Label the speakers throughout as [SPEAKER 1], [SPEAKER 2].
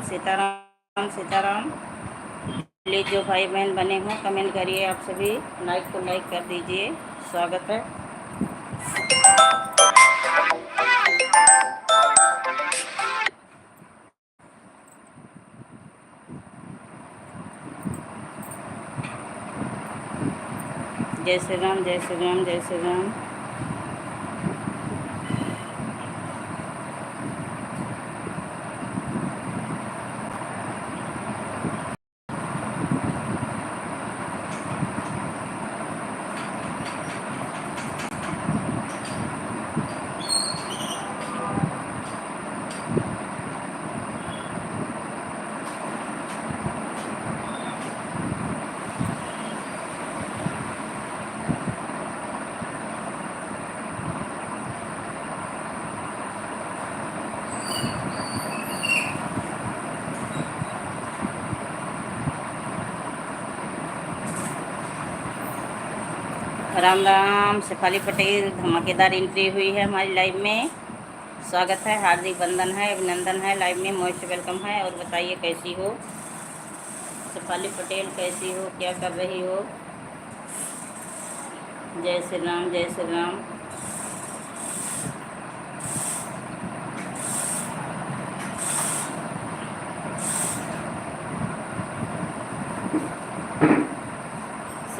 [SPEAKER 1] Sitaram Sitaram. Please जो भाई बहन बने हों कमेंट करिए, आप सभी लाइक को लाइक कर दीजिए। स्वागत है। जय श्री राम, जय श्री राम, जय श्री राम। राम राम। शेफाली पटेल धमाकेदार एंट्री हुई है हमारी लाइव में। स्वागत है, हार्दिक वंदन है, अभिनंदन है, लाइव में मोस्ट वेलकम है। और बताइए कैसी हो शेफाली पटेल, कैसी हो, क्या कर रही हो? जय श्री राम, जय Shri Ram.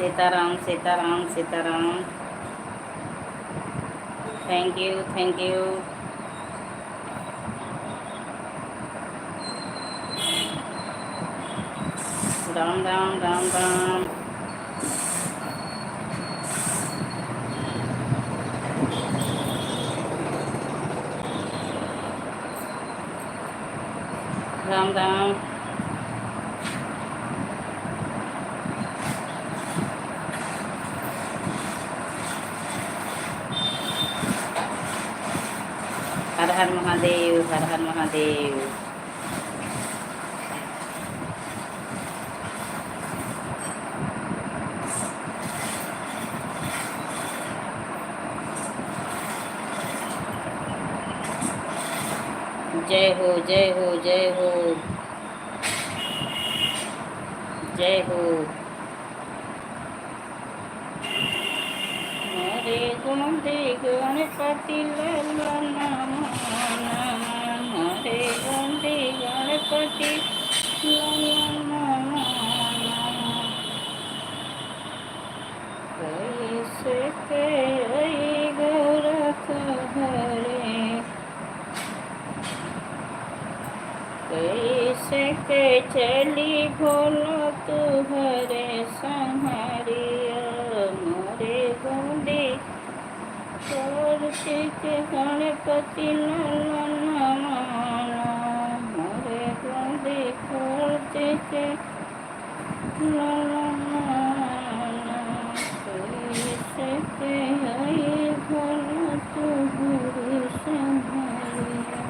[SPEAKER 1] Sitaram Sitaram Sitaram. Thank you, thank you. Ram Ram Ram Ram. Ram Ram. Har Har Mahadev, Har Har Mahadev. जय हो, जय हो, जय हो, जय हो। हरे गुंडे गणपति लल्ला नम नम। हरे गुंडे गणपति लल्ला नम नम। कैसे के गोरख हरे, कैसे के चली भोला तुहरे संहरिया। मोरे गुंडी कार्तिक गणपति लल्ला नम नम। मोरे गुंडी कार्तिक लल्ला नम नम। कैसे के आई भोला तुहरे संहरिया।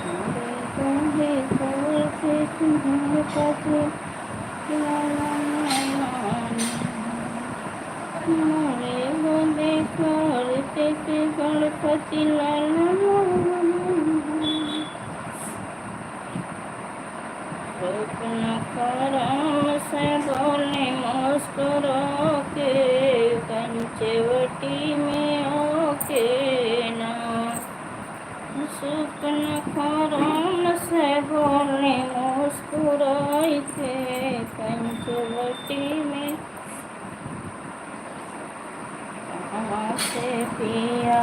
[SPEAKER 1] मोरे गोदे कार्तिक गणपति लल्ला राम से बोले मुस्कुरा के, पंचवटी में ओके ना। सुपन राम से बोले मुस्कुराई थे, पंचवटी में कहाँ से पिया।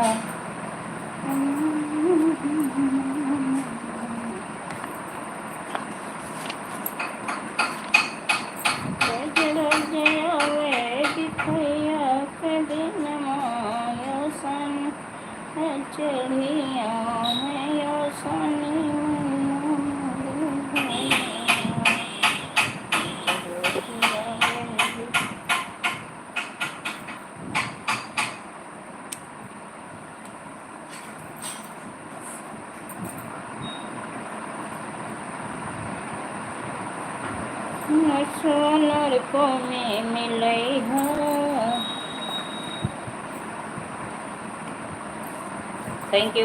[SPEAKER 1] चढ़िया मैं सनी सोनर को में मिलई है। थैंक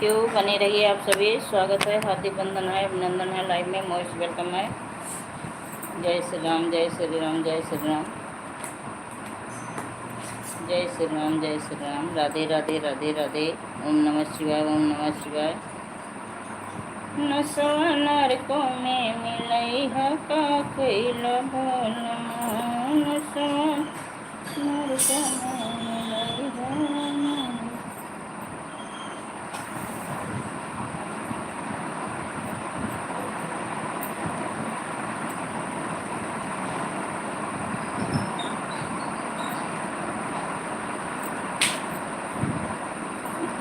[SPEAKER 1] यू, बने रहिए आप सभी। स्वागत है, हार्दिक बंधन है, अभिनंदन है, लाइव में मोस्ट वेलकम है। जय श्री राम, जय श्री राम, जय श्री राम, जय श्री राम, जय श्री राम। राधे राधे, राधे राधे। ओम नमः शिवाय, ओम नमः शिवाय। नसो नरको में मिलई है का कैला भोलमा, नसो नरको में मिलई है।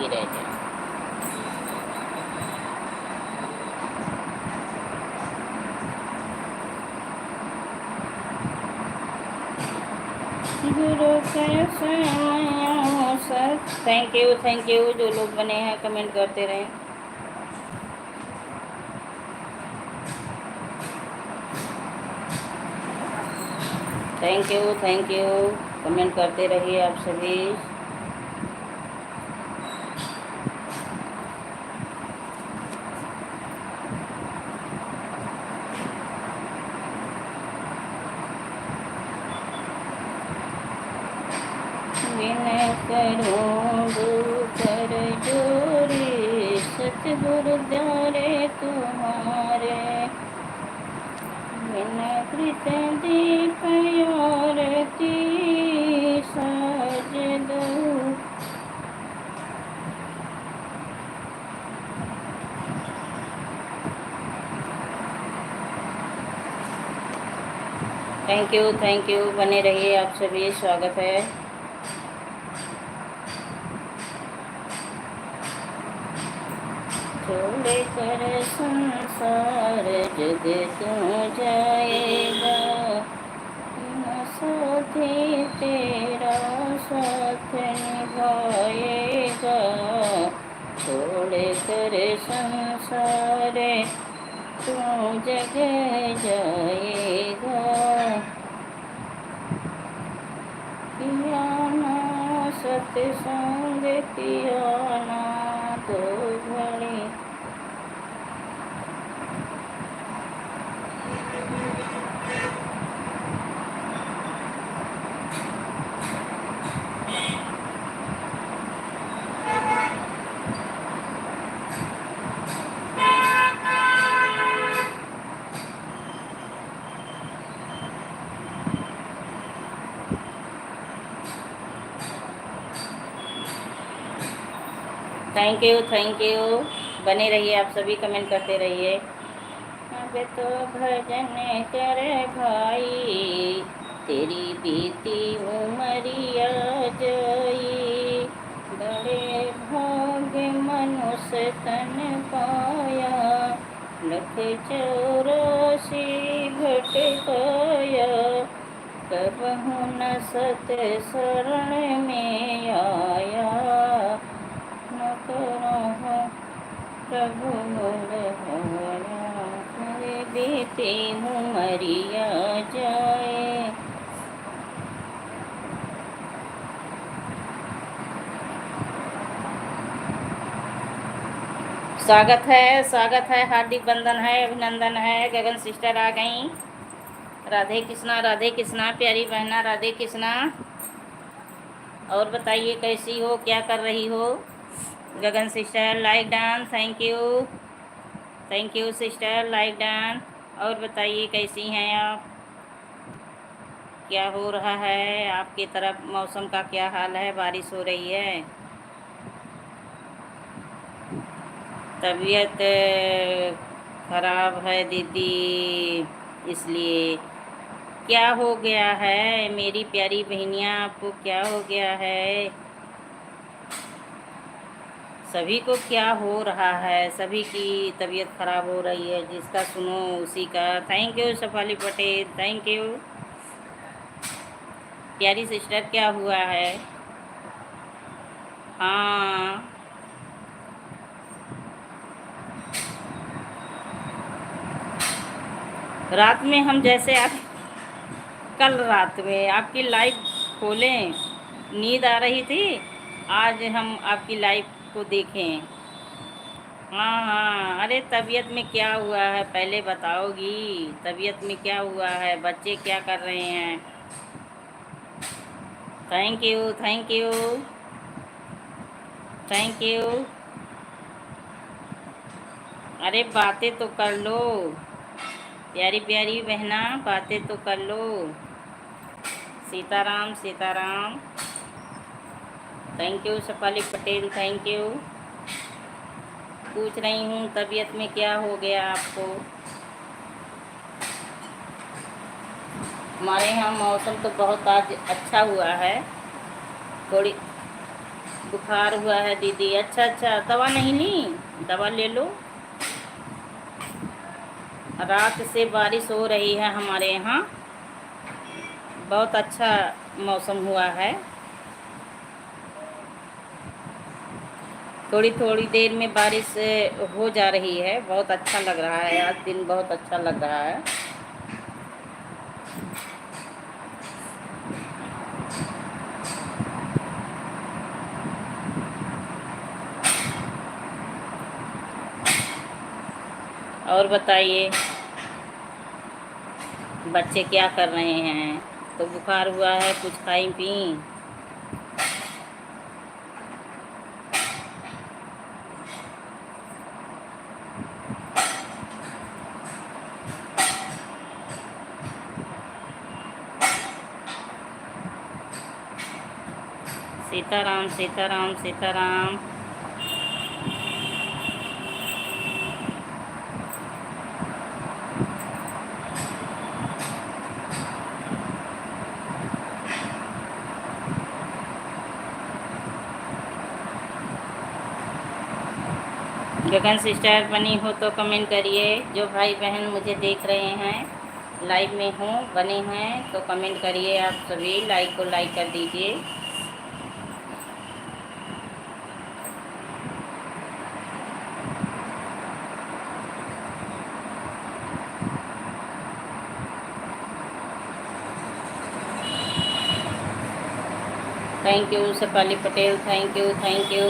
[SPEAKER 1] रह जाए गुरु कैसे सर। थैंक यू जो लोग बने हैं, कमेंट करते रहें। थैंक यू, कमेंट करते रहिए आप सभी। विनय करूँ कर जोरी, सतगुरु द्वारे तुम्हारे, बिना कृत दीप और की साज दो। थैंक यू, बने रहिए आप सभी। स्वागत है। छोड़ कर संसार जग तू जाएगा, साथी तेरा साथ निभाएगा। छोड़ कर संसार तू जग जाएगा, पियाना सत्संग पियाना तो घड़ी। थैंक यू, बने रहिए आप सभी, कमेंट करते रहिए। अब तो भजन कर भाई, तेरी बीती उमरिया जाई। बड़े भाग्य मनुष्य तन पाया, लख 84 घट पाया। कबहु न सत शरण में आया, न करो प्रभु बीती उमरिया जाए। स्वागत है, हार्दिक बंधन है, अभिनंदन है। गगन सिस्टर आ गई। राधे कृष्णा, प्यारी बहना, राधे कृष्णा। और बताइए कैसी हो, क्या कर रही हो? Gagan sister like done, thank you sister, like done. और बताइए कैसी हैं आप, क्या हो रहा है आपकी तरफ, मौसम का क्या हाल है? बारिश हो रही है? तबीयत खराब है दीदी, इसलिए। क्या हो गया है मेरी प्यारी बहनियाँ, आपको क्या हो गया है? सभी को क्या हो रहा है, सभी की तबीयत खराब हो रही है, जिसका सुनो उसी का। Thank you Shafali Patel, thank you प्यारी सिस्टर। क्या हुआ है? हाँ, रात में हम जैसे आप कल रात में आपकी लाइव खोलें, नींद आ रही थी। आज हम आपकी लाइव को देखें। हाँ हाँ, अरे तबीयत में क्या हुआ है पहले बताओगी? तबीयत में क्या हुआ है? बच्चे क्या कर रहे हैं? Thank you, thank you, thank you. अरे बातें तो कर लो, प्यारी प्यारी बहना, बातें तो कर लो। Sitaram Sitaram. Thank you Shefali Patel, thank you. पूछ रही हूँ तबीयत में क्या हो गया आपको? हमारे यहाँ मौसम तो बहुत आज अच्छा हुआ है। थोड़ी बुखार हुआ है दीदी। अच्छा अच्छा, दवा नहीं ली? दवा ले लो। रात से बारिश हो रही है हमारे यहाँ, बहुत अच्छा मौसम हुआ है। थोड़ी थोड़ी देर में बारिश हो जा रही है, बहुत अच्छा लग रहा है। आज दिन बहुत अच्छा लग रहा है। और बताइए बच्चे क्या कर रहे हैं? तो बुखार हुआ है, कुछ खाई पी? सीताराम सीताराम सीताराम। गगन सिस्टर बनी हो तो कमेंट करिए। जो भाई बहन मुझे देख रहे हैं, लाइव में हो, बने हैं, तो कमेंट करिए। आप सभी लाइक को लाइक कर दीजिए। Thank you Shefali Patel, thank you, thank you.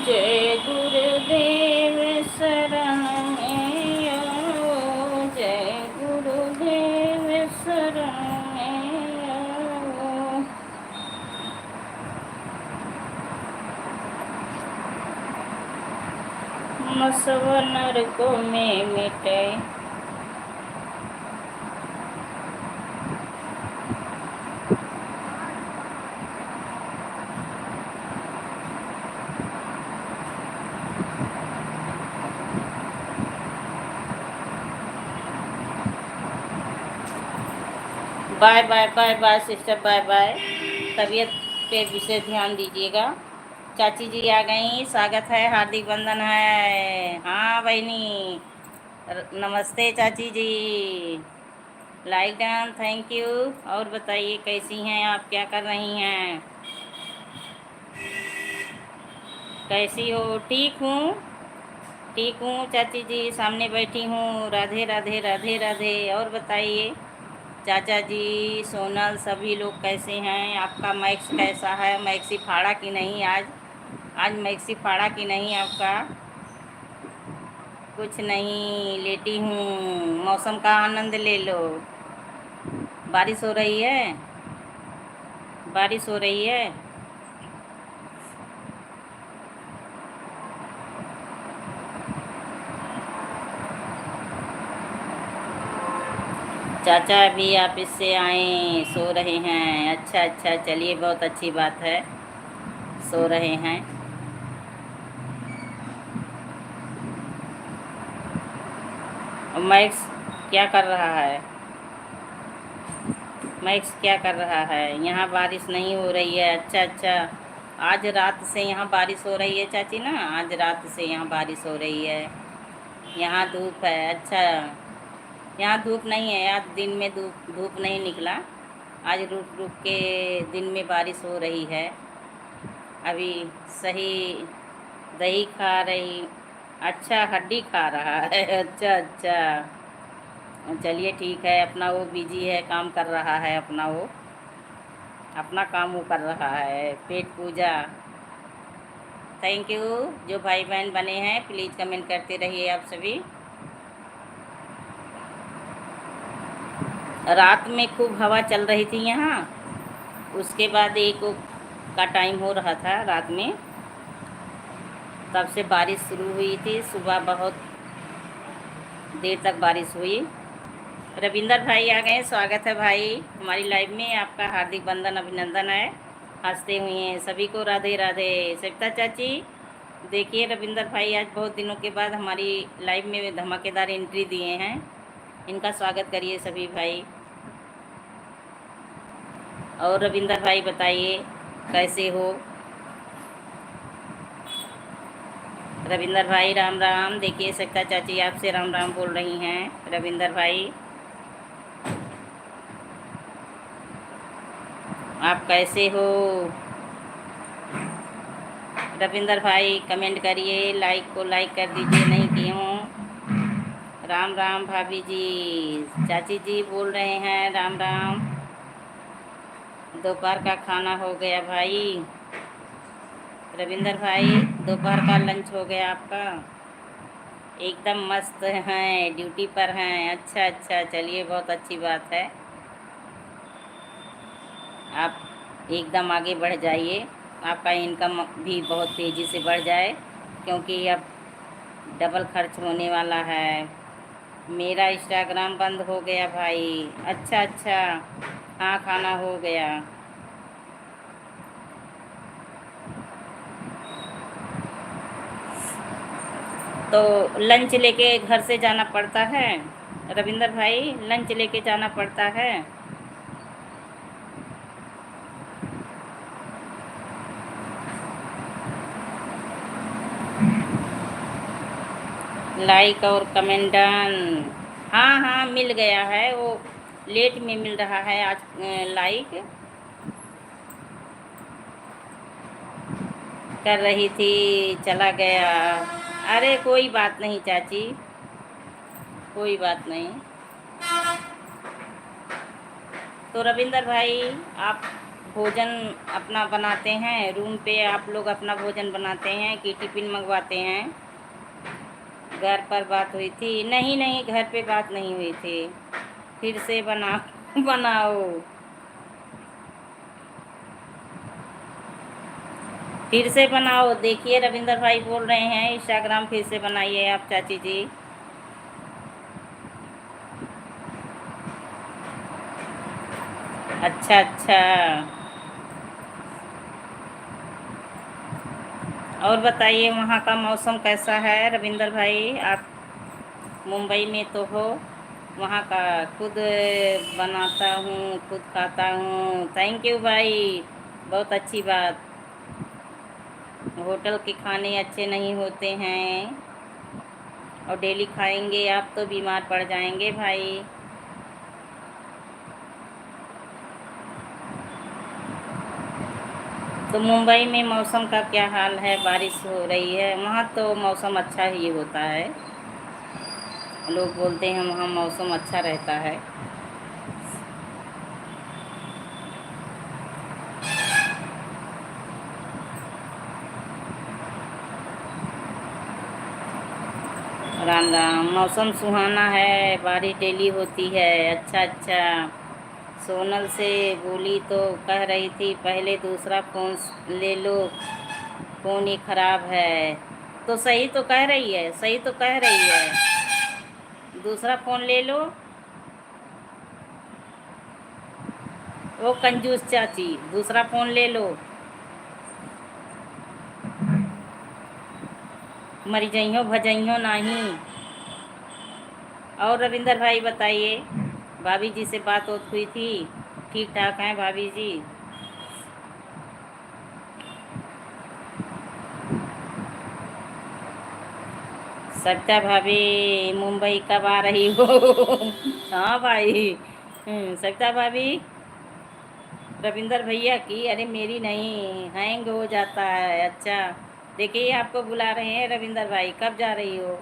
[SPEAKER 1] जय गुरुदेव शरण में आओ, जय गुरुदेव शरण में आओ। मसव नरकों में मिटे। Bye bye bye bye sister, bye bye. तबीयत पे विशेष ध्यान दीजिएगा। चाची जी आ गई, स्वागत है, हार्दिक वंदन है। हाँ बहनी, नमस्ते चाची जी। Like done, thank you. और बताइए कैसी हैं आप, क्या कर रही हैं? कैसी हो? ठीक हूँ, ठीक हूँ चाची जी, सामने बैठी हूँ। राधे राधे राधे राधे। और बताइए चाचा जी, सोनल, सभी लोग कैसे हैं? आपका मैक्स कैसा है? मैक्सी फाड़ा कि नहीं आज? आज मैक्सी फाड़ा कि नहीं आपका? कुछ नहीं, लेटी हूँ। मौसम का आनंद ले लो। बारिश हो रही है, बारिश हो रही है। चाचा अभी ऑफिस से आए, सो रहे हैं। अच्छा अच्छा, चलिए बहुत अच्छी बात है, सो रहे हैं। और मैक्स क्या कर रहा है? मैक्स क्या कर रहा है? यहाँ बारिश नहीं हो रही है। अच्छा अच्छा, आज रात से यहाँ बारिश हो रही है चाची ना, आज रात से यहाँ बारिश हो रही है। यहाँ धूप है। अच्छा, यहाँ धूप नहीं है, आज दिन में धूप धूप नहीं निकला। आज रुक रुक के दिन में बारिश हो रही है। अभी सही दही खा रही। अच्छा, हड्डी खा रहा है। अच्छा अच्छा, चलिए ठीक है। अपना वो बिजी है, काम कर रहा है अपना वो। अपना काम वो कर रहा है, पेट पूजा। Thank you. जो भाई बहन बने हैं प्लीज़ कमेंट करते रहिए आप सभी। रात में खूब हवा चल रही थी यहाँ, उसके बाद एक का टाइम हो रहा था रात में, तब से बारिश शुरू हुई थी। सुबह बहुत देर तक बारिश हुई। रविंदर भाई आ गए, स्वागत है भाई हमारी लाइव में, आपका हार्दिक बंधन अभिनंदन है। हंसते हुए हैं सभी को, राधे राधे। सविता चाची देखिए, रविंदर भाई आज बहुत दिनों के बाद हमारी लाइव में धमाकेदार एंट्री दिए हैं, इनका स्वागत करिए सभी भाई। और रविंदर भाई बताइए कैसे हो। रविंदर भाई राम राम। देखिए सविता चाची आपसे राम राम बोल रही हैं। रविंदर भाई आप कैसे हो। रविंदर भाई कमेंट करिए, लाइक को लाइक कर दीजिए, नहीं किए हों। राम राम भाभी जी, चाची जी बोल रहे हैं राम राम। दोपहर का खाना हो गया भाई। रविंदर भाई दोपहर का लंच हो गया आपका। एकदम मस्त हैं, ड्यूटी पर हैं। अच्छा अच्छा, चलिए बहुत अच्छी बात है। आप एकदम आगे बढ़ जाइए, आपका इनकम भी बहुत तेज़ी से बढ़ जाए, क्योंकि अब डबल खर्च होने वाला है। मेरा इंस्टाग्राम बंद हो गया भाई। अच्छा अच्छा, हाँ खाना हो गया। तो लंच लेके घर से जाना पड़ता है रविंदर भाई, लंच लेके जाना पड़ता है। लाइक और कमेंट डन। हाँ हाँ मिल गया है, वो लेट में मिल रहा है आज। लाइक कर रही थी, चला गया। अरे कोई बात नहीं चाची, कोई बात नहीं। तो रविंदर भाई आप भोजन अपना बनाते हैं, रूम पे आप लोग अपना भोजन बनाते हैं कि टिफ़िन मंगवाते हैं। घर पर बात हुई थी? नहीं नहीं, घर पे बात नहीं हुई थी। फिर से बनाओ। फिर से बनाओ। देखिए रविंदर भाई बोल रहे हैं इंस्टाग्राम फिर से बनाइए आप चाची जी। अच्छा अच्छा। और बताइए वहाँ का मौसम कैसा है रविंदर भाई। आप मुंबई में तो हो, वहाँ का खुद बनाता हूँ, खुद खाता हूँ। थैंक यू भाई, बहुत अच्छी बात। होटल के खाने अच्छे नहीं होते हैं, और डेली खाएंगे आप तो बीमार पड़ जाएंगे भाई। तो मुंबई में मौसम का क्या हाल है? बारिश हो रही है वहाँ? तो मौसम अच्छा ही होता है, लोग बोलते हैं वहाँ मौसम अच्छा रहता है। राम राम। मौसम सुहाना है, बारिश डेली होती है। अच्छा अच्छा। सोनल से बोली तो कह रही थी पहले दूसरा फ़ोन ले लो, फ़ोन ही ख़राब है। तो सही तो कह रही है, सही तो कह रही है, दूसरा फ़ोन ले लो। वो कंजूस चाची, दूसरा फ़ोन ले लो, मरी जइयो भजइयो नहीं। और रविंदर भाई बताइए, भाभी जी से बात हुई थी? ठीक ठाक हैं भाभी जी? सविता भाभी मुंबई कब आ रही हो? हाँ भाई। सविता भाभी रविंदर भैया की, अरे मेरी नहीं, हैंग हो जाता है। अच्छा देखिए आपको बुला रहे हैं रविंदर भाई, कब जा रही हो?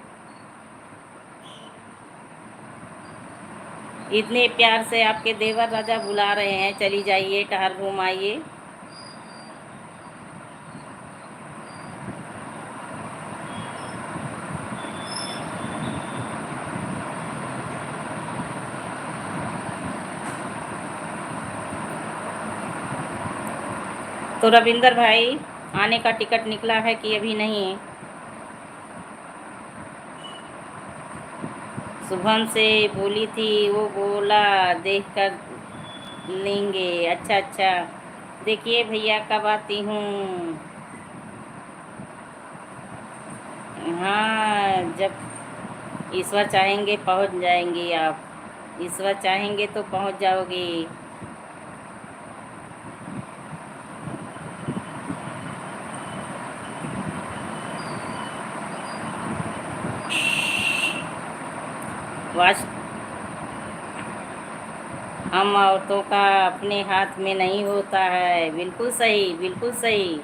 [SPEAKER 1] इतने प्यार से आपके देवर राजा बुला रहे हैं, चली जाइए, टहल घूम आइए। तो रविंदर भाई, आने का टिकट निकला है कि अभी नहीं? शुभम से बोली थी, वो बोला देख कर लेंगे। अच्छा अच्छा, देखिए भैया कब आती हूँ। हाँ, जब ईश्वर चाहेंगे पहुँच जाएंगी आप। ईश्वर चाहेंगे तो पहुँच जाओगी। वाश हम औरतों का अपने हाथ में नहीं होता है। बिल्कुल सही, बिल्कुल सही।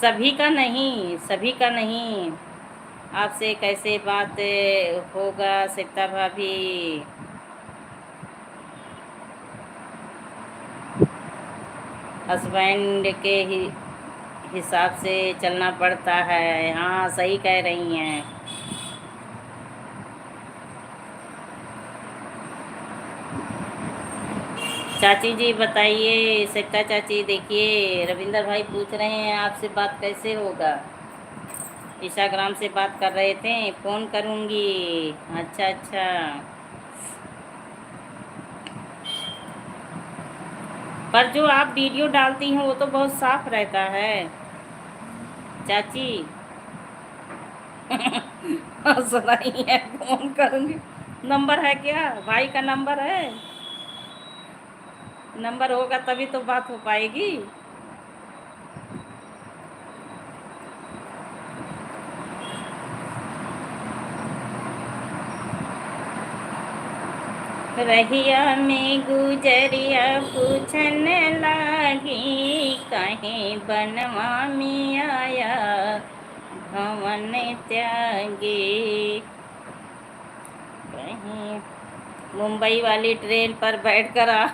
[SPEAKER 1] सभी का नहीं, सभी का नहीं। आपसे कैसे बात होगा सविता भाभी? हस्बैंड के हिसाब से चलना पड़ता है। हाँ, सही कह रही हैं। चाची जी बताइए, सविता चाची देखिए, रविंदर भाई पूछ रहे हैं आपसे बात कैसे होगा। इंस्टाग्राम से बात कर रहे थे, फ़ोन करूँगी। अच्छा अच्छा। पर जो आप वीडियो डालती हैं वो तो बहुत साफ रहता है चाची। हंस रही है, फ़ोन करूँगी। नंबर है क्या? भाई का नंबर है? नंबर होगा तभी तो बात हो पाएगी। रहिया में गुजरिया पूछन लागी, कहीं बनवा में आया भवन त्यागी। कहीं मुंबई वाली ट्रेन पर बैठ कर आ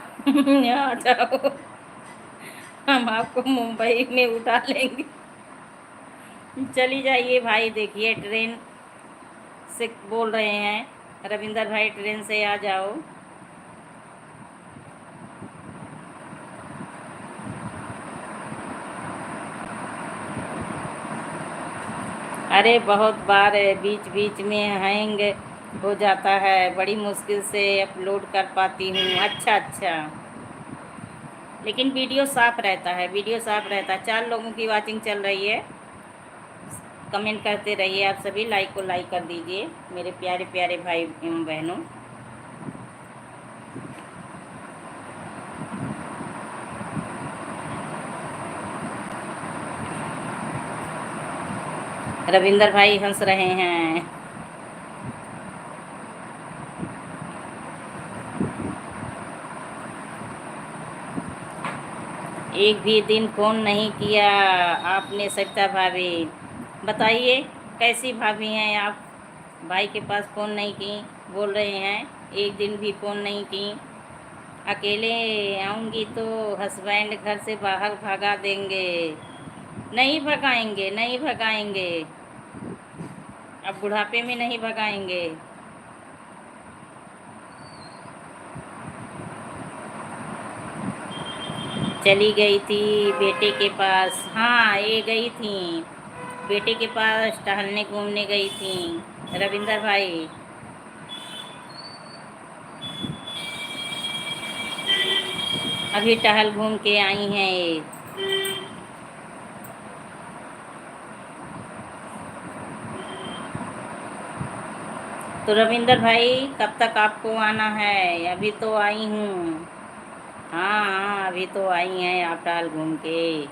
[SPEAKER 1] जाओ, हम आपको मुंबई में उठा लेंगे। चली जाइए भाई, देखिए ट्रेन से बोल रहे हैं रविंदर भाई, ट्रेन से आ जाओ। अरे बहुत बार बीच बीच में हैंग हो जाता है, बड़ी मुश्किल से अपलोड कर पाती हूँ। अच्छा अच्छा, लेकिन वीडियो साफ रहता है, वीडियो साफ रहता है। 4 लोगों की वाचिंग चल रही है। कमेंट करते रहिए आप सभी, लाइक को लाइक कर दीजिए मेरे प्यारे प्यारे भाई एवं बहनों। रविंदर भाई हंस रहे हैं। एक भी दिन फ़ोन नहीं किया आपने सविता भाभी। बताइए कैसी भाभी हैं आप? भाई के पास फ़ोन नहीं की, बोल रहे हैं एक दिन भी फ़ोन नहीं की। अकेले आऊँगी तो हस्बैंड घर से बाहर भगा देंगे। नहीं भगाएंगे, नहीं भगाएंगे, अब बुढ़ापे में नहीं भगाएंगे। चली गई थी बेटे के पास। हाँ, ये गई थी बेटे के पास, टहलने घूमने गई थी रविंदर भाई। अभी टहल घूम के आई हैं ये। तो रविंदर भाई कब तक आपको आना है? अभी तो आई हूँ। हाँ हाँ, अभी तो आई हैं आप टहल घूम के।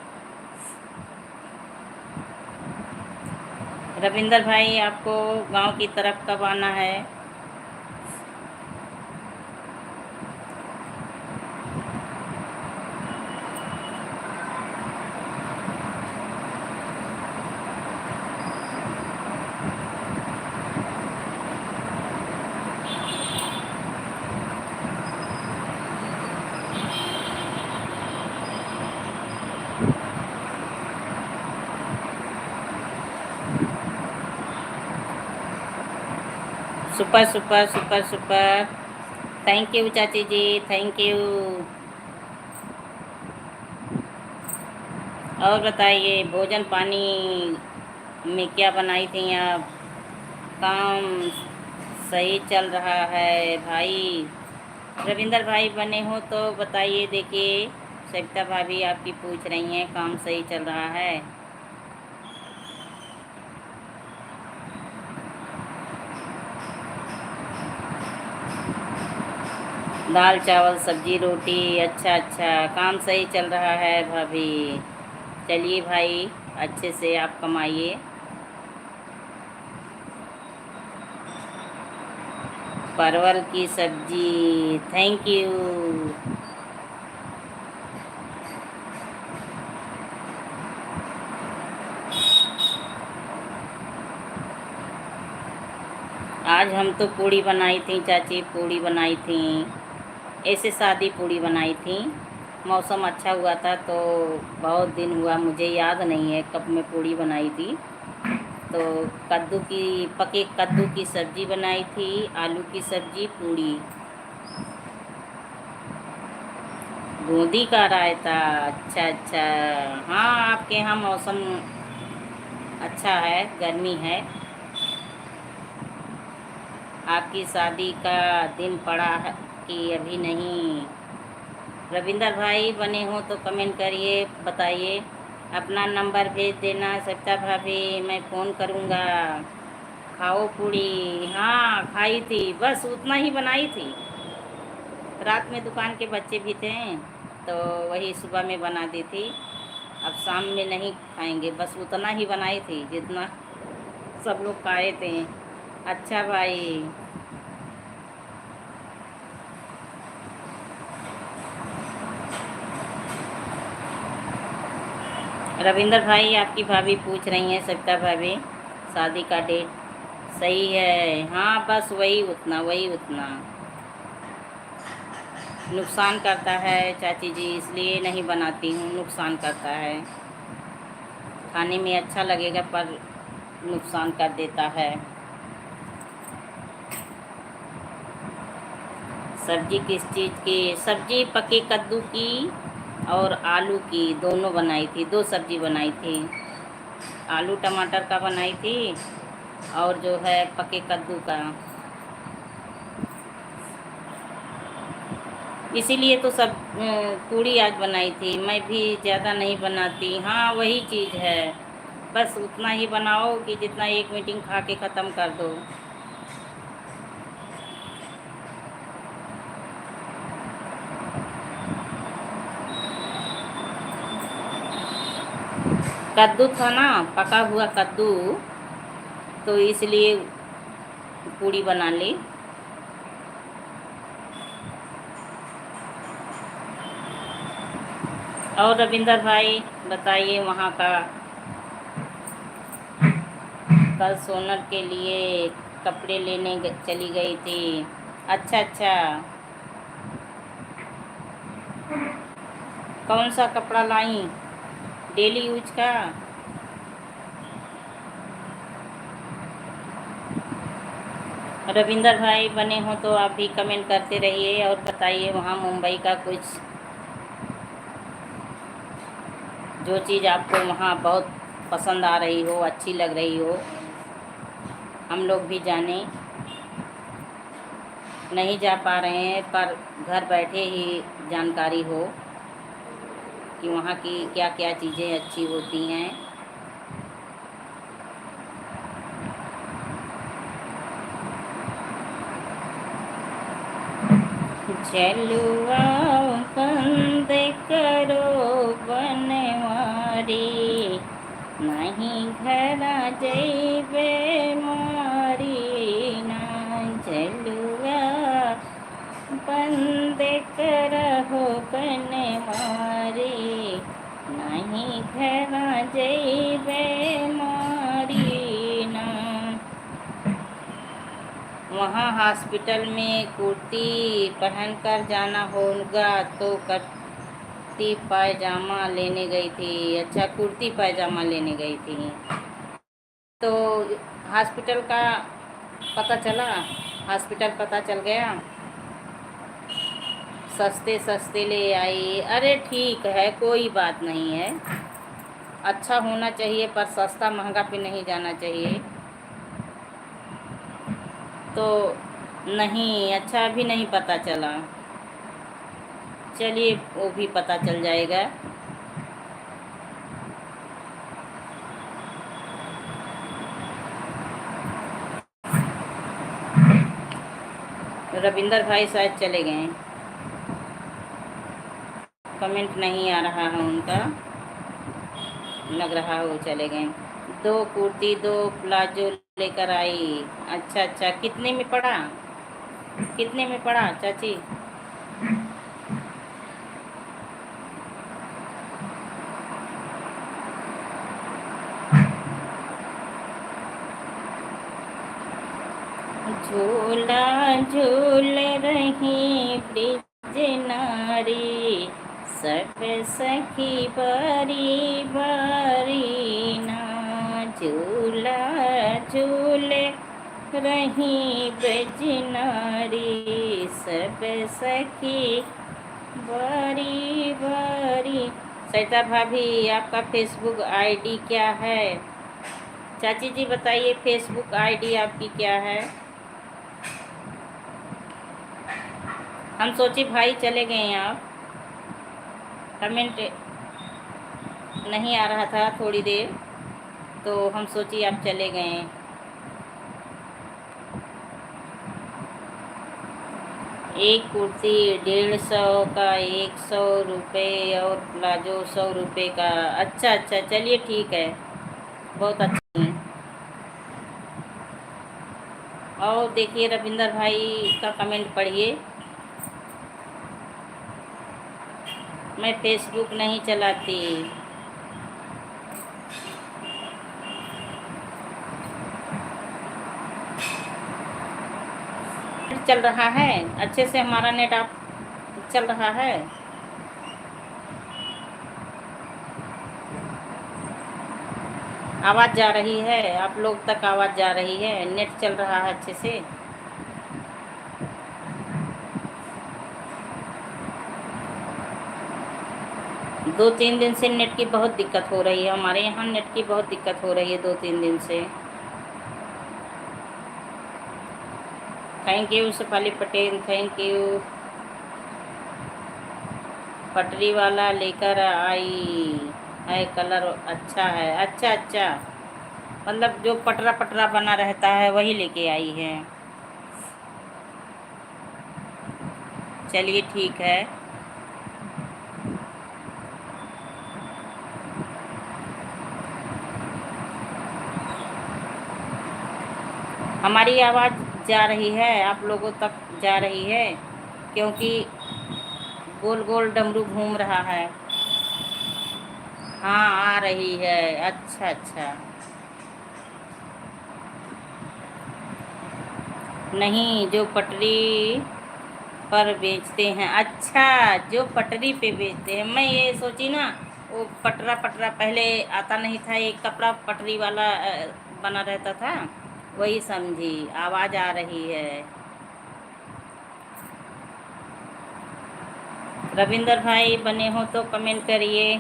[SPEAKER 1] रविंदर भाई आपको गांव की तरफ कब आना है? Super super super super. Thank you चाची जी, थैंक यू। और बताइए भोजन पानी में क्या बनाई थी आप? काम सही चल रहा है भाई? रविंदर भाई बने हो तो बताइए। देखिए सविता भाभी आपकी पूछ रही हैं काम सही चल रहा है? दाल चावल सब्जी रोटी। अच्छा अच्छा, काम सही चल रहा है भाभी। चलिए भाई, अच्छे से आप कमाइए। परवल की सब्जी, थैंक यू। आज हम तो पूड़ी बनाई थी चाची, पूड़ी बनाई थी। ऐसे सादी पूड़ी बनाई थी। मौसम अच्छा हुआ था तो बहुत दिन हुआ, मुझे याद नहीं है कब मैं पूड़ी बनाई थी। तो कद्दू की, पके कद्दू की सब्ज़ी बनाई थी, आलू की सब्ज़ी, पूड़ी। बूंदी का रायता। अच्छा अच्छा। हाँ आपके यहाँ मौसम अच्छा है, गर्मी है। आपकी शादी का दिन पड़ा है कि अभी नहीं? रविंदर भाई बने हो तो कमेंट करिए, बताइए। अपना नंबर भेज देना सविता भाभी, मैं फ़ोन करूँगा। खाओ पूड़ी। हाँ खाई थी, बस उतना ही बनाई थी। रात में दुकान के बच्चे भी थे तो वही सुबह में बना दी थी। अब शाम में नहीं खाएंगे, बस उतना ही बनाई थी जितना सब लोग खाए थे। अच्छा भाई। रविंदर भाई आपकी भाभी पूछ रही हैं, सविता भाभी शादी का डेट सही है? हाँ बस वही उतना, वही उतना। नुकसान करता है चाची जी, इसलिए नहीं बनाती हूँ, नुकसान करता है। खाने में अच्छा लगेगा पर नुकसान कर देता है। सब्जी किस चीज़ की? सब्जी पके कद्दू की और आलू की, दोनों बनाई थी, दो सब्जी बनाई थी। आलू टमाटर का बनाई थी और जो है पके कद्दू का। इसीलिए तो सब पूड़ी आज बनाई थी। मैं भी ज़्यादा नहीं बनाती। हाँ वही चीज़ है, बस उतना ही बनाओ कि जितना एक मीटिंग खा के ख़त्म कर दो। कद्दू था ना, पका हुआ कद्दू, तो इसलिए पूड़ी बना ली। और रविंदर भाई बताइए वहाँ का। कल सोनर के लिए कपड़े लेने चली गई थी। अच्छा अच्छा। कौन सा कपड़ा लाई? डेली यूज का? रविंदर भाई बने हो तो आप भी कमेंट करते रहिए और बताइए वहाँ मुंबई का कुछ, जो चीज़ आपको वहाँ बहुत पसंद आ रही हो, अच्छी लग रही हो, हम लोग भी जाने। नहीं जा पा रहे हैं पर घर बैठे ही जानकारी हो कि वहाँ की क्या क्या चीज़ें अच्छी होती हैं। झलुआ बंद करो बनवारी, नहीं घरा जैबे मारी ना। झलुआ बंद करहो बनवारी, नहीं घरा जैबे मारी ना। वहाँ हॉस्पिटल में कुर्ती पहनकर जाना होगा तो कुर्ती पायजामा लेने गई थी। अच्छा कुर्ती पायजामा लेने गई थी तो हॉस्पिटल का पता चला? हॉस्पिटल पता चल गया? सस्ते सस्ते ले आई। अरे ठीक है, कोई बात नहीं है। अच्छा होना चाहिए पर सस्ता महंगा पे नहीं जाना चाहिए। तो नहीं, अच्छा अभी नहीं पता चला। चलिए वो भी पता चल जाएगा। रविंदर भाई शायद चले गए, कमेंट नहीं आ रहा है उनका, लग रहा है वो चले गए। 2 कुर्ती 2 प्लाजो लेकर आई। अच्छा अच्छा, कितने में पड़ा? कितने में पड़ा चाची? झूला झूल रही ब्रिज नारी, सब सखी बारी बारी ना। झूला झूल रही ब्रिज नारी, सब सखी बारी बारी। सरिता भाभी, आपका फेसबुक आईडी क्या है? चाची जी बताइए, फेसबुक आईडी आपकी क्या है? हम सोचे भाई चले गए हैं आप, कमेंट नहीं आ रहा था थोड़ी देर, तो हम सोचे आप चले गए। एक कुर्ती 150 का, 100 रुपये, और प्लाजो 100 रुपये का। अच्छा अच्छा, चलिए ठीक है, बहुत अच्छी है। और देखिए रविंदर भाई का कमेंट पढ़िए। मैं फेसबुक नहीं चलाती। चल रहा है अच्छे से, हमारा नेट आप चल रहा है? आवाज़ जा रही है, आप लोग तक आवाज़ जा रही है? नेट चल रहा है अच्छे से? दो तीन दिन से नेट की बहुत दिक्कत हो रही है, हमारे यहाँ नेट की बहुत दिक्कत हो रही है 2-3 दिन से। Thank you Shefali Patel, thank you. पटरी वाला लेकर आई है, कलर अच्छा है। अच्छा अच्छा, मतलब जो पटरा पटरा बना रहता है वही लेके आई है। चलिए ठीक है। हमारी आवाज़ जा रही है, आप लोगों तक जा रही है? क्योंकि गोल गोल डमरू घूम रहा है। हाँ आ रही है। अच्छा अच्छा, नहीं जो पटरी पर बेचते हैं। अच्छा, जो पटरी पे बेचते हैं, मैं ये सोची ना वो पटरा पटरा पहले आता नहीं था, एक कपड़ा पटरी वाला बना रहता था, वही समझी। आवाज़ आ रही है। रविंदर भाई बने हो तो कमेंट करिए।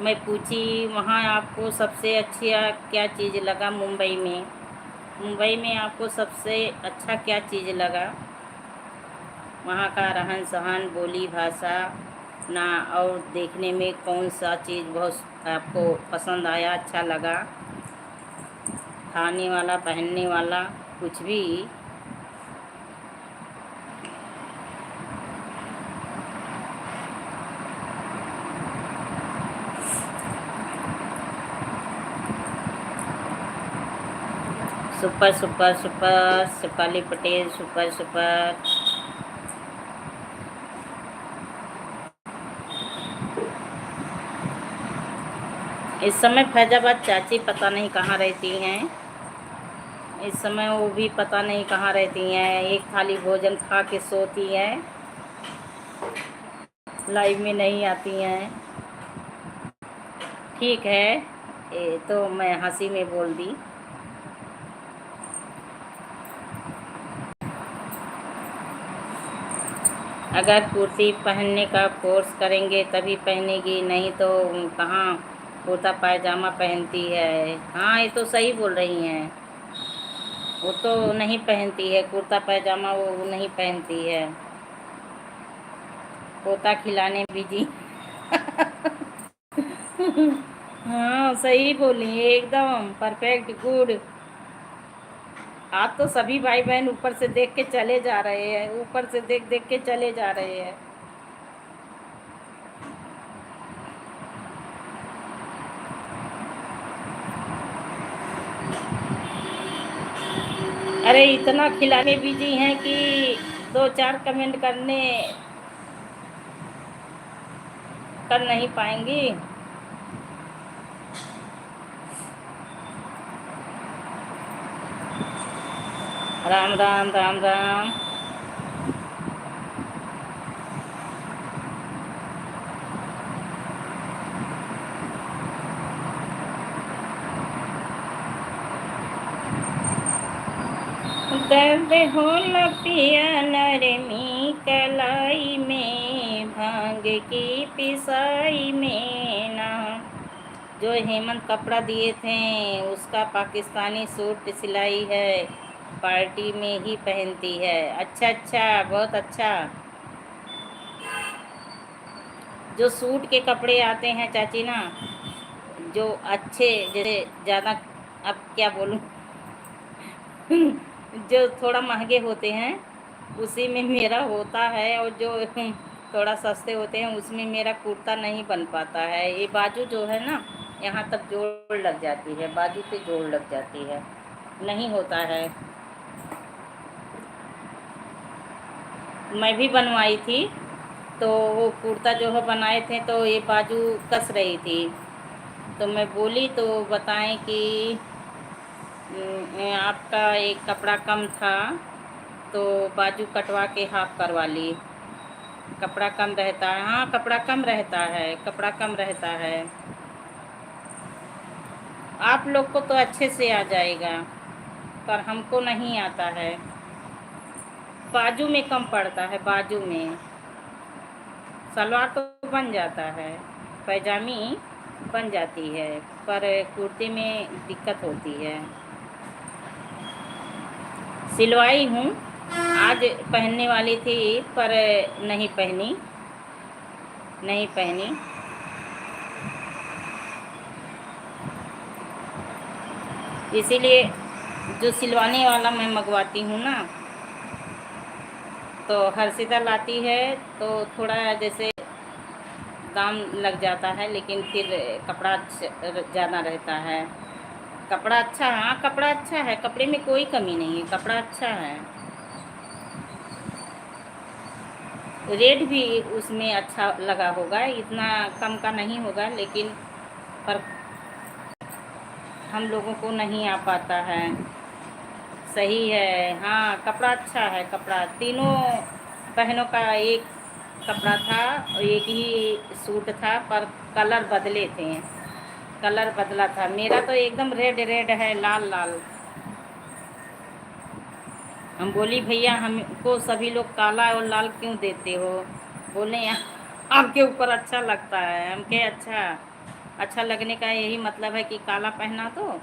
[SPEAKER 1] मैं पूछी वहाँ आपको सबसे अच्छा क्या चीज़ लगा मुंबई में? मुंबई में आपको सबसे अच्छा क्या चीज़ लगा? वहाँ का रहन सहन, बोली भाषा ना, और देखने में कौन सा चीज़ बहुत आपको पसंद आया, अच्छा लगा? खाने वाला, पहनने वाला, कुछ भी? Super super super, Shefali Patel super super. इस समय फैजाबाद चाची पता नहीं कहाँ रहती हैं। इस समय वो भी पता नहीं कहाँ रहती हैं। एक थाली भोजन खा के सोती हैं, लाइव में नहीं आती हैं। ठीक है, ये तो मैं हंसी में बोल दी। अगर कुर्ती पहनने का फोर्स करेंगे तभी पहनेगी, नहीं तो कहाँ कुर्ता पायजामा पहनती है। हाँ, ये तो सही बोल रही हैं। वो तो नहीं पहनती है कुर्ता पैजामा, वो नहीं पहनती है। पोता खिलाने बिजी। हाँ, सही बोली, एकदम परफेक्ट, गुड। आप तो सभी भाई बहन ऊपर से देख के चले जा रहे हैं, ऊपर से देख देख के चले जा रहे हैं। अरे इतना खिलाने बिजी हैं कि दो चार कमेंट करने कर नहीं पाएंगी। राम राम राम राम। दर्द होला पिया नरमी कलाई में, भांग की पिसाई में ना। जो हेमंत कपड़ा दिए थे उसका पाकिस्तानी सूट सिलाई है, पार्टी में ही पहनती है। अच्छा अच्छा, बहुत अच्छा। जो सूट के कपड़े आते हैं चाची ना, जो अच्छे, जैसे ज़्यादा, अब क्या बोलूं, जो थोड़ा महंगे होते हैं उसी में मेरा होता है, और जो थोड़ा सस्ते होते हैं उसमें मेरा कुर्ता नहीं बन पाता है। ये बाजू जो है ना, यहाँ तक जोड़ लग जाती है, बाजू पे जोड़ लग जाती है, नहीं होता है। मैं भी बनवाई थी, तो वो कुर्ता जो है बनाए थे तो ये बाजू कस रही थी, तो मैं बोली तो बताएं कि आपका एक कपड़ा कम था तो बाजू कटवा के हाफ करवा ली। कपड़ा कम रहता है, हाँ कपड़ा कम रहता है, कपड़ा कम रहता है। आप लोग को तो अच्छे से आ जाएगा, पर हमको नहीं आता है। बाजू में कम पड़ता है, बाजू में। सलवार तो बन जाता है, पैजामी बन जाती है, पर कुर्ते में दिक्कत होती है। सिलवाई हूँ, आज पहनने वाली थी पर नहीं पहनी, नहीं पहनी। इसीलिए जो सिलवाने वाला मैं मंगवाती हूँ ना, तो हर्षिता लाती है तो थोड़ा जैसे दाम लग जाता है, लेकिन फिर कपड़ा ज़्यादा रहता है। कपड़ा अच्छा, हाँ कपड़ा अच्छा है, कपड़े में कोई कमी नहीं है, कपड़ा अच्छा है। रेट भी उसमें अच्छा लगा होगा, इतना कम का नहीं होगा, लेकिन पर हम लोगों को नहीं आ पाता है। सही है, हाँ कपड़ा अच्छा है। कपड़ा तीनों बहनों का एक कपड़ा था और एक ही सूट था, पर कलर बदले थे, कलर बदला था। मेरा तो एकदम रेड रेड है, लाल लाल। हम बोली भैया हमको सभी लोग काला और लाल क्यों देते हो? बोले आपके ऊपर अच्छा लगता है। हम कहे अच्छा, अच्छा लगने का यही मतलब है कि काला पहना दो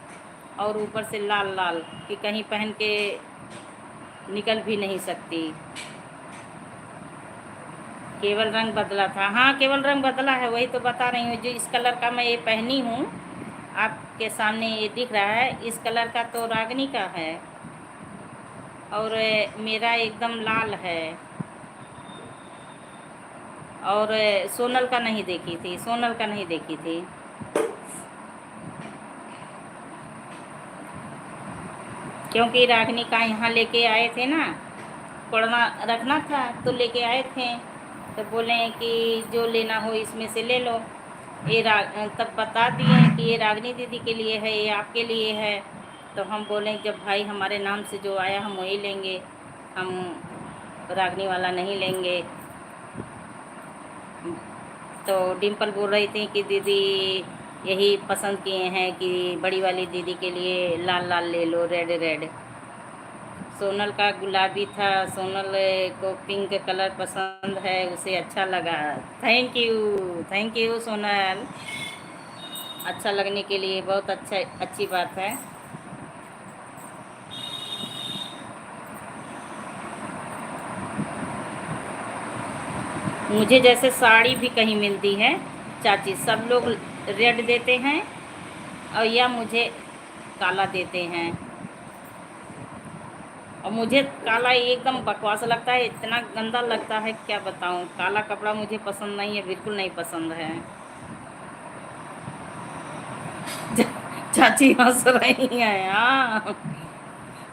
[SPEAKER 1] और ऊपर से लाल लाल, कि कहीं पहन के निकल भी नहीं सकती। केवल रंग बदला था, हाँ केवल रंग बदला है, वही तो बता रही हूँ। जो इस कलर का मैं ये पहनी हूँ, आपके सामने ये दिख रहा है, इस कलर का तो रागनी का है, और मेरा एकदम लाल है। और सोनल का नहीं देखी थी, सोनल का नहीं देखी थी। क्योंकि रागनी का यहाँ लेके आए थे ना, पढ़ना रखना था तो लेके आए थे, तो बोले कि जो लेना हो इसमें से ले लो। ये तब बता दिए कि ये रागनी दीदी के लिए है, ये आपके लिए है। तो हम बोले जब भाई हमारे नाम से जो आया हम वही लेंगे, हम रागनी वाला नहीं लेंगे। तो डिम्पल बोल रही थी कि दीदी यही पसंद किए हैं कि बड़ी वाली दीदी के लिए लाल लाल ले लो, रेड रेड। सोनल का गुलाबी था, सोनल को पिंक कलर पसंद है, उसे अच्छा लगा। थैंक यू सोनल, अच्छा लगने के लिए बहुत अच्छी बात है। मुझे जैसे साड़ी भी कहीं मिलती है चाची, सब लोग रेड देते हैं और या मुझे काला देते हैं। और मुझे काला एकदम बकवास लगता है, इतना गंदा लगता है क्या बताऊं। काला कपड़ा मुझे पसंद नहीं है, बिल्कुल नहीं पसंद है। चाची हंस रही हैं। हाँ,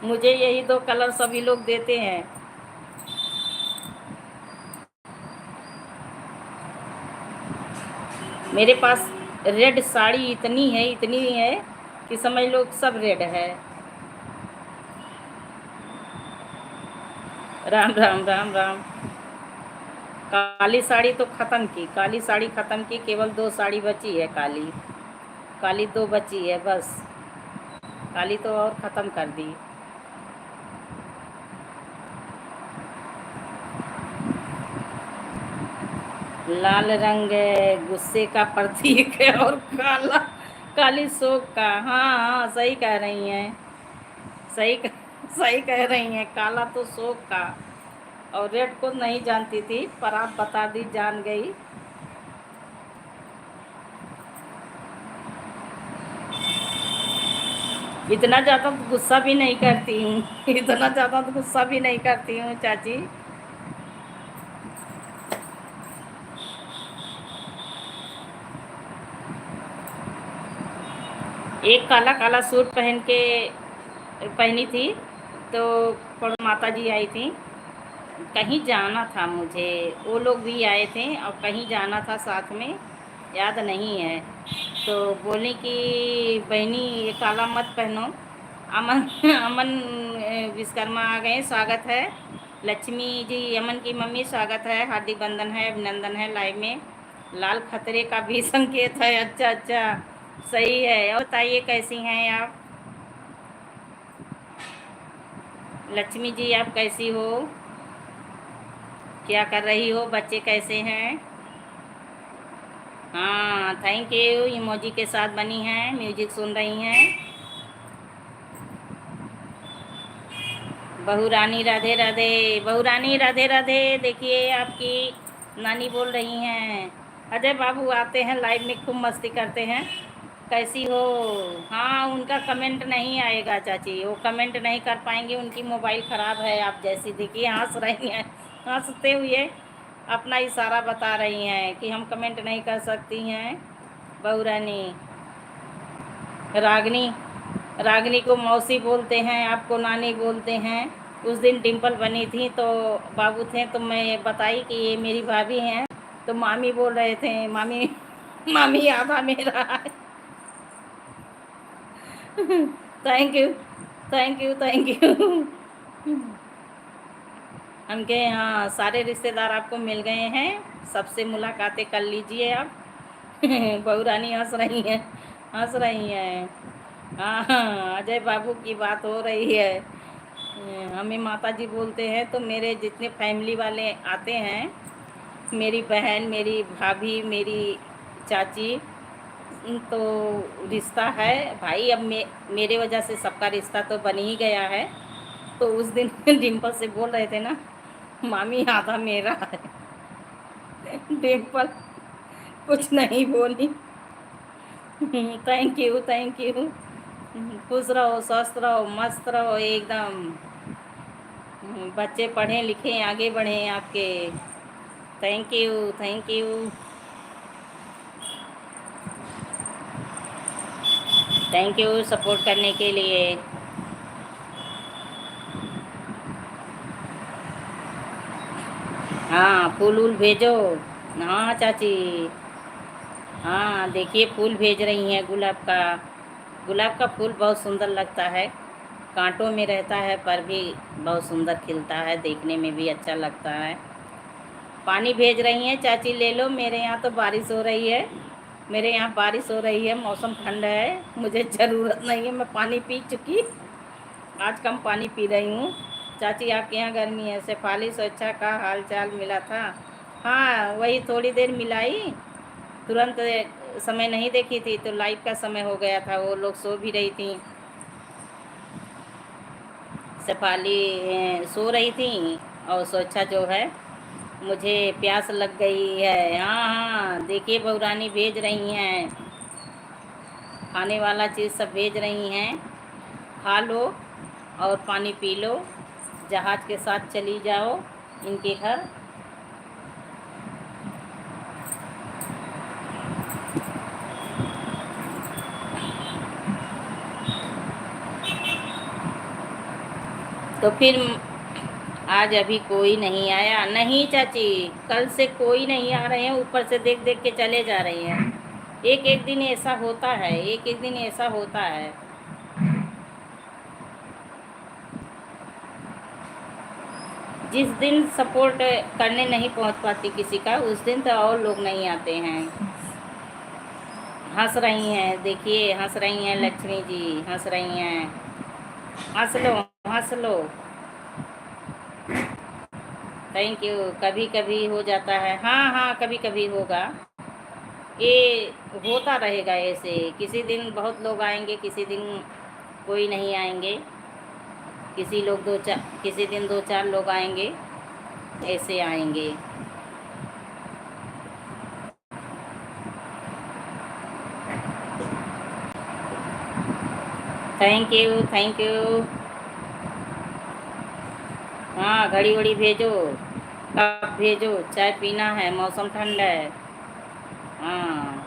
[SPEAKER 1] मुझे यही दो कलर सभी लोग देते हैं। मेरे पास रेड साड़ी इतनी है कि समझ लो सब रेड है। राम राम राम राम। काली साड़ी तो खत्म की, काली साड़ी खत्म की, केवल दो साड़ी बची है काली। काली दो बची है बस, काली तो और खत्म कर दी। लाल रंग गुस्से का प्रतीक है और काला काली शोक का। हाँ हाँ, सही कह रही हैं। सही सही कह रही हैं, काला तो शोक का। और रेड को नहीं जानती थी, पर आप बता दी, जान गई। इतना ज़्यादा तो गुस्सा भी नहीं करती हूँ। इतना ज़्यादा तो गुस्सा भी नहीं करती हूँ चाची। एक काला काला सूट पहनी थी, तो माता जी आई थी, कहीं जाना था मुझे, वो लोग भी आए थे और कहीं जाना था साथ में, याद नहीं है। तो बोली कि बहनी ये काला मत पहनो। अमन अमन विश्वकर्मा आ गए, स्वागत है। लक्ष्मी जी, अमन की मम्मी, स्वागत है, हार्दिक बंधन है, अभिनंदन है लाइव में। लाल खतरे का भी संकेत है। अच्छा अच्छा, सही है। और बताइए कैसी हैं आप? लक्ष्मी जी आप कैसी हो? क्या कर रही हो? बच्चे कैसे हैं? हाँ, थैंक यू। इमोजी के साथ बनी हैं, म्यूजिक सुन रही हैं। बहू रानी राधे राधे। बहू रानी राधे राधे। देखिए आपकी नानी बोल रही हैं। अजय बाबू आते हैं लाइव में, खूब मस्ती करते हैं। कैसी हो? हाँ, उनका कमेंट नहीं आएगा चाची, वो कमेंट नहीं कर पाएंगे, उनकी मोबाइल ख़राब है। आप जैसी देखिए हंस रही हैं, हंसते हुए अपना इशारा बता रही हैं कि हम कमेंट नहीं कर सकती हैं। बहू रानी रागनी, रागनी को मौसी बोलते हैं, आपको नानी बोलते हैं। उस दिन डिम्पल बनी थी तो बाबू थे, तो मैं बताई कि ये मेरी भाभी हैं, तो मामी बोल रहे थे। मामी मामी आधा मेरा है। Thank you thank you thank you. उनके यहाँ सारे रिश्तेदार आपको मिल गए हैं, सबसे मुलाकातें कर लीजिए आप। बहू रानी हंस रही हैं, हंस रही हैं। हाँ हाँ, अजय बाबू की बात हो रही है। हमें माता जी बोलते हैं, तो मेरे जितने फैमिली वाले आते हैं, मेरी बहन, मेरी भाभी, मेरी चाची, तो रिश्ता है भाई। अब मेरे वजह से सबका रिश्ता तो बन ही गया है। तो उस दिन डिम्पल से बोल रहे थे ना, मामी आधा मेरा है। डिम्पल कुछ नहीं बोली। Thank you. खुश रहो, स्वस्थ रहो, मस्त रहो एकदम। बच्चे पढ़ें लिखें, आगे बढ़ें आपके। Thank you. Thank you support करने के लिए। हाँ, फूल वूल भेजो। हाँ चाची। हाँ, देखिए फूल भेज रही हैं गुलाब का। गुलाब का फूल बहुत सुंदर लगता है, कांटों में रहता है पर भी बहुत सुंदर खिलता है, देखने में भी अच्छा लगता है। पानी भेज रही हैं चाची, ले लो। मेरे यहाँ तो बारिश हो रही है, मेरे यहाँ बारिश हो रही है, मौसम ठंड है, मुझे ज़रूरत नहीं है, मैं पानी पी चुकी। आज कम पानी पी रही हूँ। चाची आपके यहाँ गर्मी है? शेफाली स्वच्छा का हाल चाल मिला था? हाँ, वही थोड़ी देर मिलाई, तुरंत समय नहीं देखी थी तो लाइव का समय हो गया था, वो लोग सो भी रही थी। शेफाली सो रही थी और स्वच्छा जो है, मुझे प्यास लग गई है। हाँ हाँ, देखिए बहुरानी भेज रही हैं, खाने वाला चीज़ सब भेज रही हैं, खा लो और पानी पी लो, जहाज़ के साथ चली जाओ इनके घर। तो फिर आज अभी कोई नहीं आया? नहीं चाची, कल से कोई नहीं आ रहे हैं, ऊपर से देख देख के चले जा रहे हैं। एक एक दिन ऐसा होता है, एक एक दिन ऐसा होता है। जिस दिन सपोर्ट करने नहीं पहुंच पाती किसी का, उस दिन तो और लोग नहीं आते हैं। हंस रही हैं, देखिए हंस रही हैं लक्ष्मी जी, हंस रही हैं। हंस लो, हंस लो। Thank you. कभी कभी हो जाता है, हाँ हाँ, कभी कभी होगा, ये होता रहेगा ऐसे। किसी दिन बहुत लोग आएंगे, किसी दिन कोई नहीं आएंगे, किसी दिन दो चार लोग आएंगे, ऐसे आएंगे। Thank you, thank you. हाँ, घड़ी वड़ी भेजो, कप भेजो, चाय पीना है, मौसम ठंडा है। हाँ,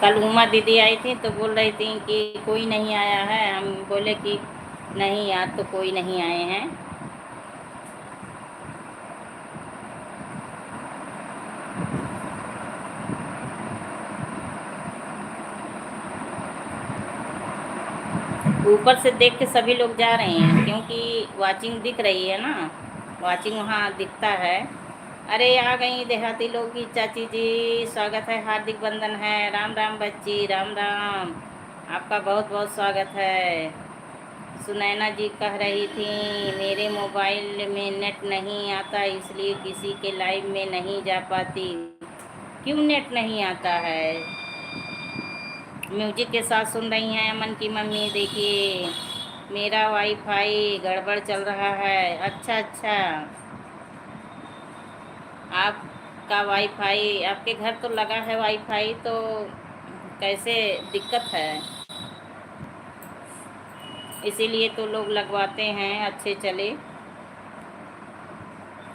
[SPEAKER 1] कल उमा दीदी आई थी तो बोल रही थी कि कोई नहीं आया है, हम बोले कि नहीं आज तो कोई नहीं आए हैं। ऊपर से देख के सभी लोग जा रहे हैं, क्योंकि वाचिंग दिख रही है ना, वाचिंग वहाँ दिखता है। अरे आ गई देहाती लोग की चाची जी, स्वागत है, हार्दिक बंधन है। राम राम बच्ची, राम राम, आपका बहुत बहुत स्वागत है। सुनैना जी कह रही थी मेरे मोबाइल में नेट नहीं आता, इसलिए किसी के लाइव में नहीं जा पाती। क्यों नेट नहीं आता है? म्यूजिक के साथ सुन रही हैं अमन की मम्मी। देखिए मेरा वाईफाई गड़बड़ चल रहा है। अच्छा अच्छा, आपका वाईफाई, आपके घर तो लगा है वाईफाई, तो कैसे दिक्कत है? इसीलिए तो लोग लगवाते हैं, अच्छे चले।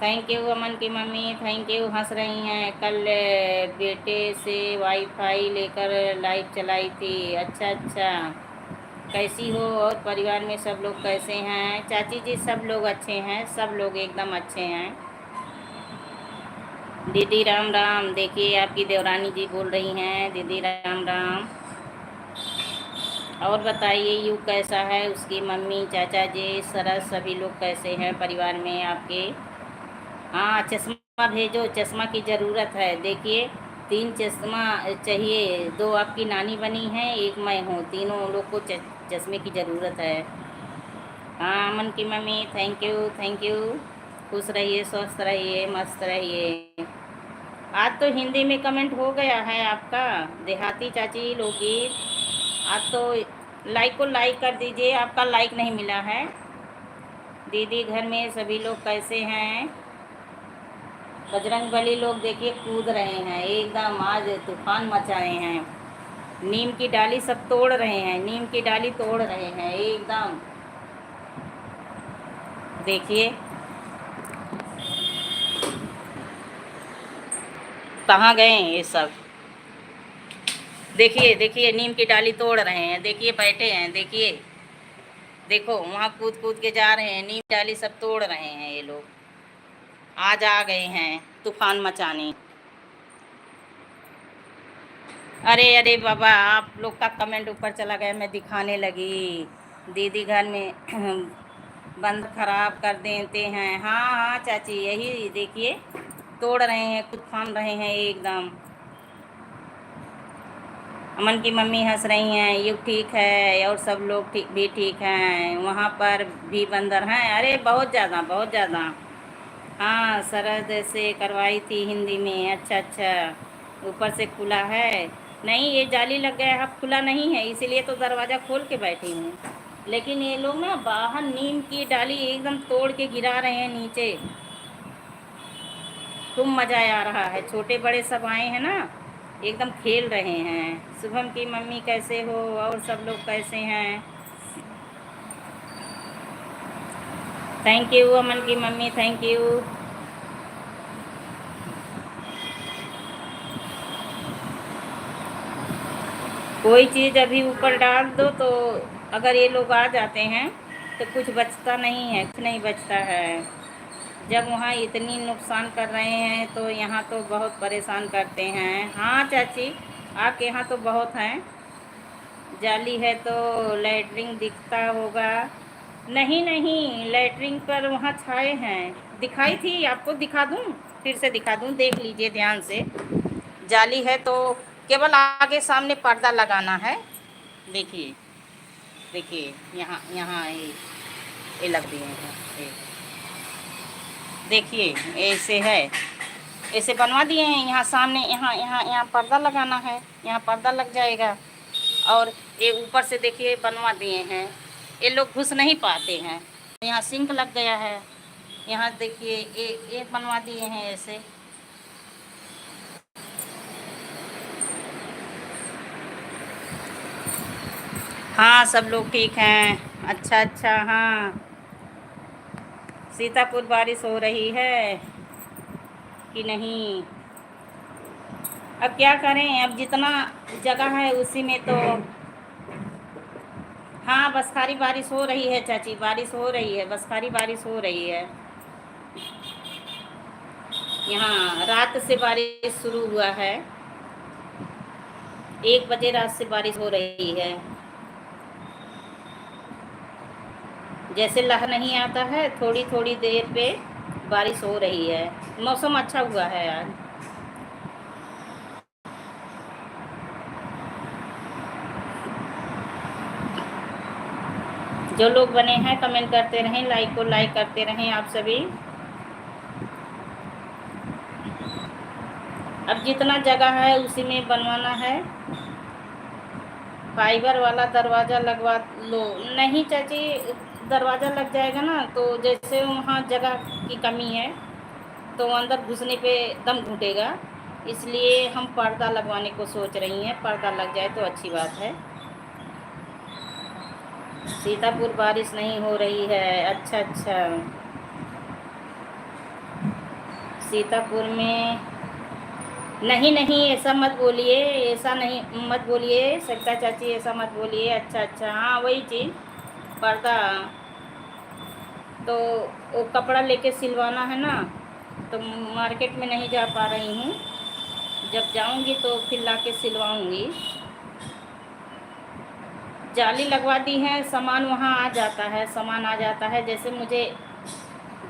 [SPEAKER 1] थैंक यू अमन की मम्मी, थैंक यू। हंस रही हैं, कल बेटे से वाईफाई लेकर लाइव चलाई थी। अच्छा अच्छा, कैसी हो और परिवार में सब लोग कैसे हैं? चाची जी सब लोग अच्छे हैं, सब लोग एकदम अच्छे हैं। दीदी राम राम, देखिए आपकी देवरानी जी बोल रही हैं, दीदी राम राम। और बताइए यू कैसा है, उसकी मम्मी, चाचा जी, सरस, सभी लोग कैसे हैं परिवार में आपके? हाँ, चश्मा भेजो, चश्मा की ज़रूरत है। देखिए 3 चश्मा चाहिए, 2 आपकी नानी बनी हैं, 1 मैं हूँ, तीनों लोग को चश्मे की ज़रूरत है। हाँ अमन की mummy, thank you, thank you. खुश रहिए, स्वस्थ रहिए, मस्त रहिए। आज तो हिंदी में कमेंट हो गया है आपका, देहाती चाची लोगी। आज तो लाइक को लाइक कर दीजिए, आपका लाइक नहीं मिला है। दीदी घर में सभी लोग कैसे हैं? बजरंग बली लोग देखिए कूद रहे हैं, एकदम आज तूफान मचाए हैं। नीम की डाली सब तोड़ रहे हैं, नीम की डाली तोड़ रहे हैं एकदम। देखिए कहाँ गए हैं ये सब। देखिए देखिए नीम की डाली तोड़ रहे हैं, देखिए बैठे हैं, देखिए देखो वहाँ कूद कूद के जा रहे हैं, नीम डाली सब तोड़ रहे हैं ये लोग। आज आ गए हैं तूफान मचाने। अरे अरे बाबा, आप लोग का कमेंट ऊपर चला गया, मैं दिखाने लगी। दीदी घर में बंद खराब कर देते हैं। हाँ हाँ चाची, यही देखिए तोड़ रहे हैं, खुद फान रहे हैं एकदम। अमन की मम्मी हंस रही हैं, युग ठीक है और सब लोग ठीक भी ठीक हैं, वहाँ पर भी बंदर हैं। अरे बहुत ज़्यादा बहुत ज़्यादा। हाँ सरहद से करवाई थी हिंदी में। अच्छा अच्छा, ऊपर से खुला है। नहीं ये जाली लग गया है, अब खुला नहीं है, इसीलिए तो दरवाज़ा खोल के बैठी हूँ। लेकिन ये लोग ना बाहर नीम की डाली एकदम तोड़ के गिरा रहे हैं नीचे। खूब मज़ा आ रहा है, छोटे बड़े सब आए हैं ना, एकदम खेल रहे हैं। शुभम की मम्मी कैसे हो और सब लोग कैसे हैं? थैंक यू अमन की मम्मी, थैंक यू। कोई चीज़ अभी ऊपर डाल दो तो अगर ये लोग आ जाते हैं तो कुछ बचता नहीं है, कुछ नहीं बचता है। जब वहाँ इतनी नुकसान कर रहे हैं तो यहाँ तो बहुत परेशान करते हैं। हाँ चाची, आपके यहाँ तो बहुत हैं। जाली है तो लैटरिन दिखता होगा। नहीं नहीं, लैटरिन पर वहाँ छाए हैं, दिखाई थी आपको, दिखा दूँ? फिर से दिखा दूँ, देख लीजिए ध्यान से। जाली है तो केवल आगे सामने पर्दा लगाना है। देखिए देखिए, यहाँ यहाँ ये लग दिए हैं, ये देखिए ऐसे है, ऐसे बनवा दिए हैं। यहाँ सामने यहाँ यहाँ यहाँ पर्दा लगाना है, यहाँ पर्दा लग जाएगा। और ये ऊपर से देखिए बनवा दिए हैं, ये लोग घुस नहीं पाते हैं। यहाँ सिंक लग गया है, यहाँ देखिए ये बनवा दिए हैं ऐसे। हाँ सब लोग ठीक हैं। अच्छा अच्छा, हाँ सीतापुर बारिश हो रही है कि नहीं? अब क्या करें, अब जितना जगह है उसी में तो। हाँ बसखारी बारिश हो रही है चाची, बारिश हो रही है, बसखारी बारिश हो रही है। यहाँ रात से बारिश शुरू हुआ है, 1 बजे रात से बारिश हो रही है। जैसे लहर नहीं आता है, थोड़ी थोड़ी देर पे बारिश हो रही है। मौसम अच्छा हुआ है आज। जो लोग बने हैं कमेंट करते रहें, लाइक को लाइक करते रहें आप सभी। अब जितना जगह है उसी में बनवाना है। फाइबर वाला दरवाज़ा लगवा लो। नहीं चाची, दरवाज़ा लग जाएगा ना तो जैसे वहाँ जगह की कमी है तो अंदर घुसने पे दम घुटेगा, इसलिए हम पर्दा लगवाने को सोच रही हैं। पर्दा लग जाए तो अच्छी बात है। सीतापुर बारिश नहीं हो रही है। अच्छा अच्छा, सीतापुर में नहीं नहीं, ऐसा मत बोलिए, ऐसा नहीं मत बोलिए सविता चाची, ऐसा मत बोलिए। अच्छा अच्छा, हाँ वही चीज़, पर्दा तो वो कपड़ा लेके सिलवाना है ना, तो मार्केट में नहीं जा पा रही हूँ। जब जाऊँगी तो फिर ला के सिलवाऊँगी। जाली लगवा दी है, सामान वहाँ आ जाता है, सामान आ जाता है। जैसे मुझे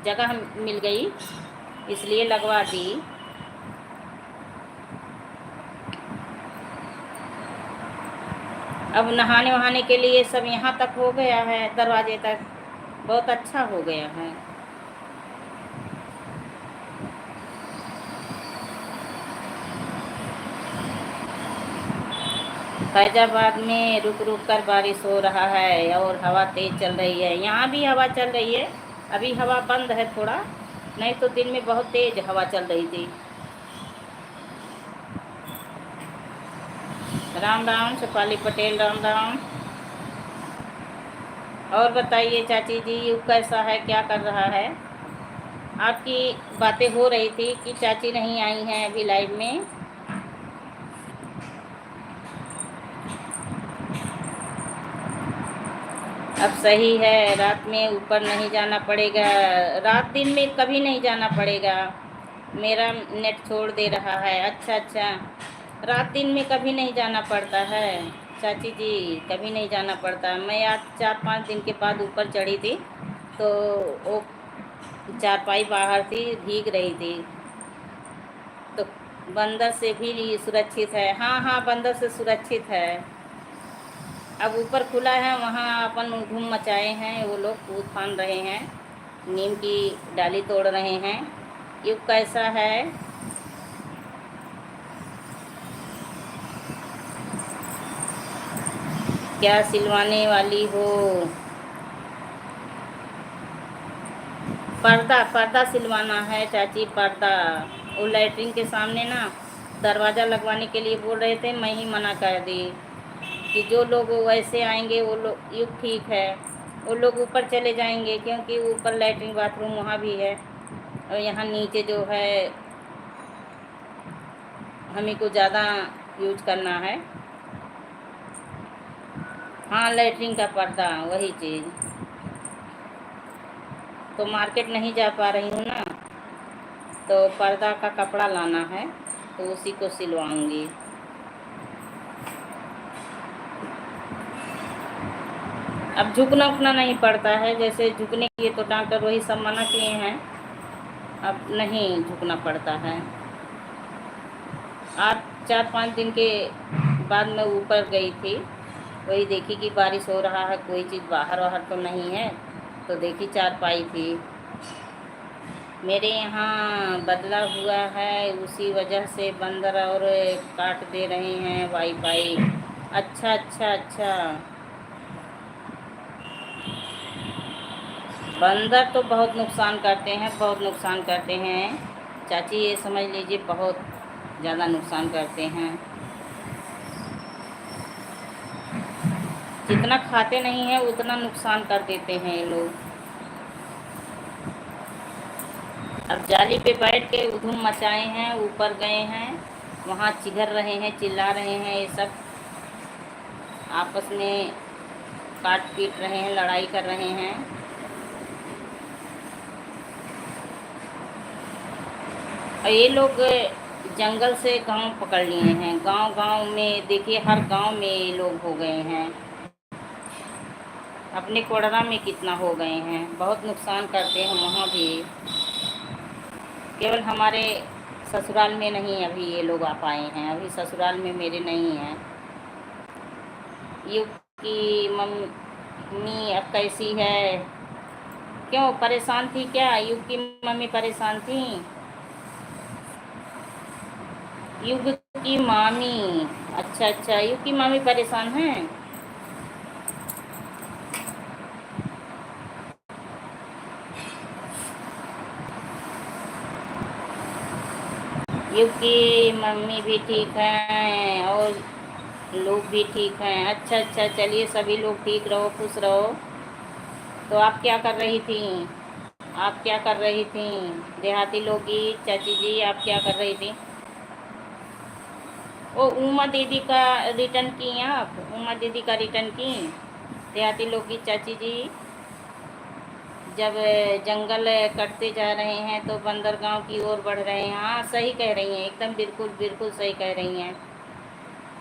[SPEAKER 1] जगह मिल गई इसलिए लगवा दी। अब नहाने वहाने के लिए सब यहाँ तक हो गया है, दरवाजे तक बहुत अच्छा हो गया है। फैजाबाद में रुक रुक कर बारिश हो रहा है और हवा तेज़ चल रही है। यहाँ भी हवा चल रही है, अभी हवा बंद है थोड़ा, नहीं तो दिन में बहुत तेज़ हवा चल रही थी। राम राम शेफाली पटेल, राम राम। और बताइए चाची जी, युग कैसा है, क्या कर रहा है? आपकी बातें हो रही थी कि चाची नहीं आई हैं अभी लाइव में। अब सही है, रात में ऊपर नहीं जाना पड़ेगा, रात दिन में कभी नहीं जाना पड़ेगा। मेरा नेट छोड़ दे रहा है। अच्छा अच्छा, रात दिन में कभी नहीं जाना पड़ता है चाची जी, कभी नहीं जाना पड़ता। मैं आज 4-5 दिन के बाद ऊपर चढ़ी थी, तो वो चारपाई बाहर थी, भीग रही थी। तो बंदर से भी सुरक्षित है। हाँ हाँ, बंदर से सुरक्षित है। अब ऊपर खुला है, वहाँ अपन धूम मचाए हैं, वो लोग कूद फान रहे हैं, नीम की डाली तोड़ रहे हैं। युग कैसा है? क्या सिलवाने वाली हो? पर्दा पर्दा सिलवाना है चाची, पर्दा। वो लैट्रिन के सामने ना दरवाज़ा लगवाने के लिए बोल रहे थे, मैं ही मना कर दी कि जो लोग वैसे आएंगे वो लोग, युग ठीक है, वो लोग ऊपर चले जाएंगे, क्योंकि ऊपर लैट्रिन बाथरूम वहाँ भी है, और यहाँ नीचे जो है हमें को ज़्यादा यूज करना है। हाँ, लैट्रिन का पर्दा, वही चीज़। तो मार्केट नहीं जा पा रही हूँ ना, तो पर्दा का कपड़ा लाना है, तो उसी को सिलवाऊंगी। अब झुकना उकना नहीं पड़ता है, जैसे झुकने के लिए तो डॉक्टर वही सब मना किए हैं, अब नहीं झुकना पड़ता है। आज 4-5 दिन के बाद मैं ऊपर गई थी, वही देखी कि बारिश हो रहा है, कोई चीज़ बाहर वाहर तो नहीं है, तो देखी चारपाई थी। मेरे यहाँ बदला हुआ है, उसी वजह से बंदर और काट दे रहे हैं वाईफाई। अच्छा अच्छा अच्छा, बंदर तो बहुत नुकसान करते हैं, बहुत नुकसान करते हैं चाची, ये समझ लीजिए बहुत ज़्यादा नुकसान करते हैं। जितना खाते नहीं हैं उतना नुकसान कर देते हैं ये लोग। अब जाली पे बैठ के धूम मचाए हैं, ऊपर गए हैं, वहाँ चिघर रहे हैं, चिल्ला रहे हैं, ये सब आपस में काट पीट रहे हैं, लड़ाई कर रहे हैं। और ये लोग जंगल से गांव पकड़ लिए हैं, गांव गांव में देखिए, हर गांव में ये लोग हो गए हैं। अपने कोडरा में कितना हो गए हैं, बहुत नुकसान करते हैं वहाँ भी। केवल हमारे ससुराल में नहीं अभी ये लोग आ पाए हैं, अभी ससुराल में मेरे नहीं हैं। युग की मम्मी अब कैसी है? क्यों परेशान थी क्या? युग की मम्मी परेशान थी? युग की मामी, अच्छा अच्छा, युग की मामी परेशान हैं। युग की मम्मी भी ठीक हैं और लोग भी ठीक हैं। अच्छा अच्छा, चलिए सभी लोग ठीक रहो, खुश रहो। तो आप क्या कर रही थी? आप क्या कर रही थी देहाती लोगी चाची जी, आप क्या कर रही थी? वो उमा दीदी का रिटर्न की आप? उमा दीदी का रिटर्न की देहाती लोगी चाची जी? जब जंगल कटते जा रहे हैं तो बंदरगांव की ओर बढ़ रहे हैं। हाँ सही कह रही हैं, एकदम बिल्कुल बिल्कुल सही कह रही हैं।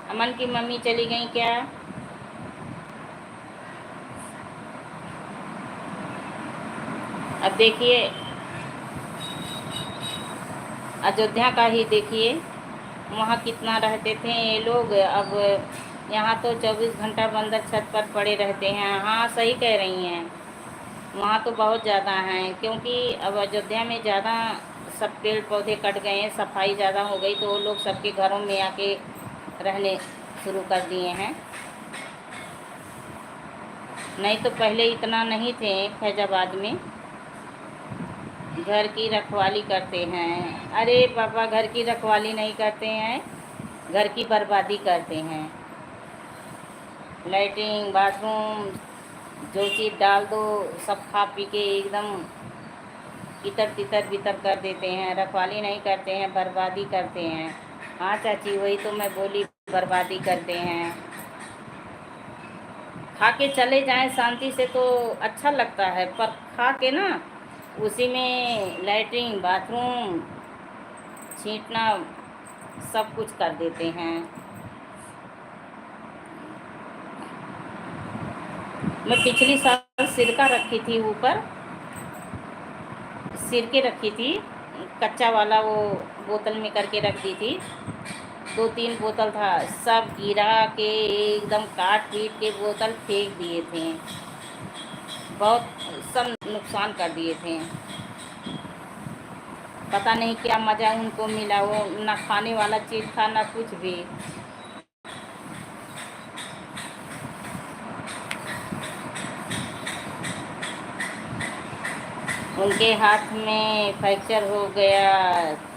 [SPEAKER 1] अमन की मम्मी चली गई क्या? अब देखिए, अयोध्या का ही देखिए, वहाँ कितना रहते थे ये लोग, अब यहाँ तो 24 घंटा बंदर छत पर पड़े रहते हैं। हाँ सही कह रही हैं, वहाँ तो बहुत ज़्यादा हैं, क्योंकि अब अयोध्या में ज़्यादा सब पेड़ पौधे कट गए हैं, सफाई ज़्यादा हो गई, तो वो लोग सबके घरों में आके रहने शुरू कर दिए हैं। नहीं तो पहले इतना नहीं थे फैजाबाद में। घर की रखवाली करते हैं? अरे पापा, घर की रखवाली नहीं करते हैं, घर की बर्बादी करते हैं। लैट्रिन बाथरूम जो चीज़ डाल दो सब खा पी के एकदम इतर तितर बितर कर देते हैं, रखवाली नहीं करते हैं, बर्बादी करते हैं। हाँ चाची, वही तो मैं बोली, बर्बादी करते हैं। खा के चले जाएं शांति से तो अच्छा लगता है, पर खा के ना उसी में लैट्रिन बाथरूम छींटना सब कुछ कर देते हैं। मैं पिछली साल सिरका रखी थी ऊपर, घसीर के रखी थी, कच्चा वाला वो बोतल में करके रख दी थी। 2-3 बोतल था, सब गिरा के एकदम काट पीट के बोतल फेंक दिए थे, बहुत सब नुकसान कर दिए थे। पता नहीं क्या मज़ा उनको मिला, वो ना खाने वाला चीज़ था ना कुछ भी। उनके हाथ में फ्रैक्चर हो गया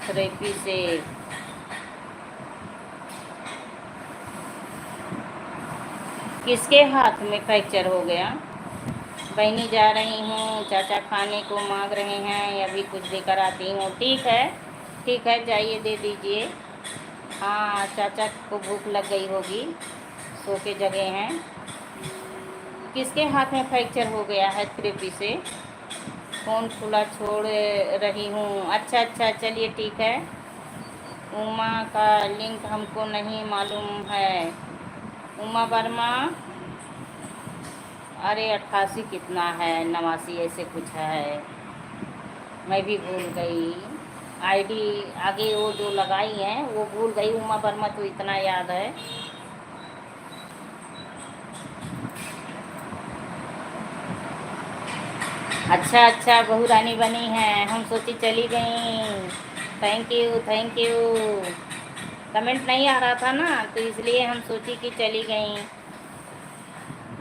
[SPEAKER 1] थेरेपी से। किसके हाथ में फ्रैक्चर हो गया? बहनी जा रही हूँ, चाचा खाने को मांग रहे हैं, अभी कुछ देकर आती हूँ। ठीक है, ठीक है, जाइए दे दीजिए। हाँ, चाचा को भूख लग गई होगी, सो के जगह हैं। किसके हाथ में फ्रैक्चर हो गया है थेरेपी से? फ़ोन खुला छोड़ रही हूँ। अच्छा अच्छा, चलिए ठीक है। उमा का लिंक हमको नहीं मालूम है। उमा वर्मा, अरे 88 कितना है, 89 ऐसे कुछ है, मैं भी भूल गई। आईडी आगे वो जो लगाई हैं वो भूल गई। उमा वर्मा तो इतना याद है। अच्छा अच्छा, बहू रानी बनी है, हम सोची चली गई। Thank you thank you. Comment नहीं आ रहा था ना, तो इसलिए हम सोची कि चली गई।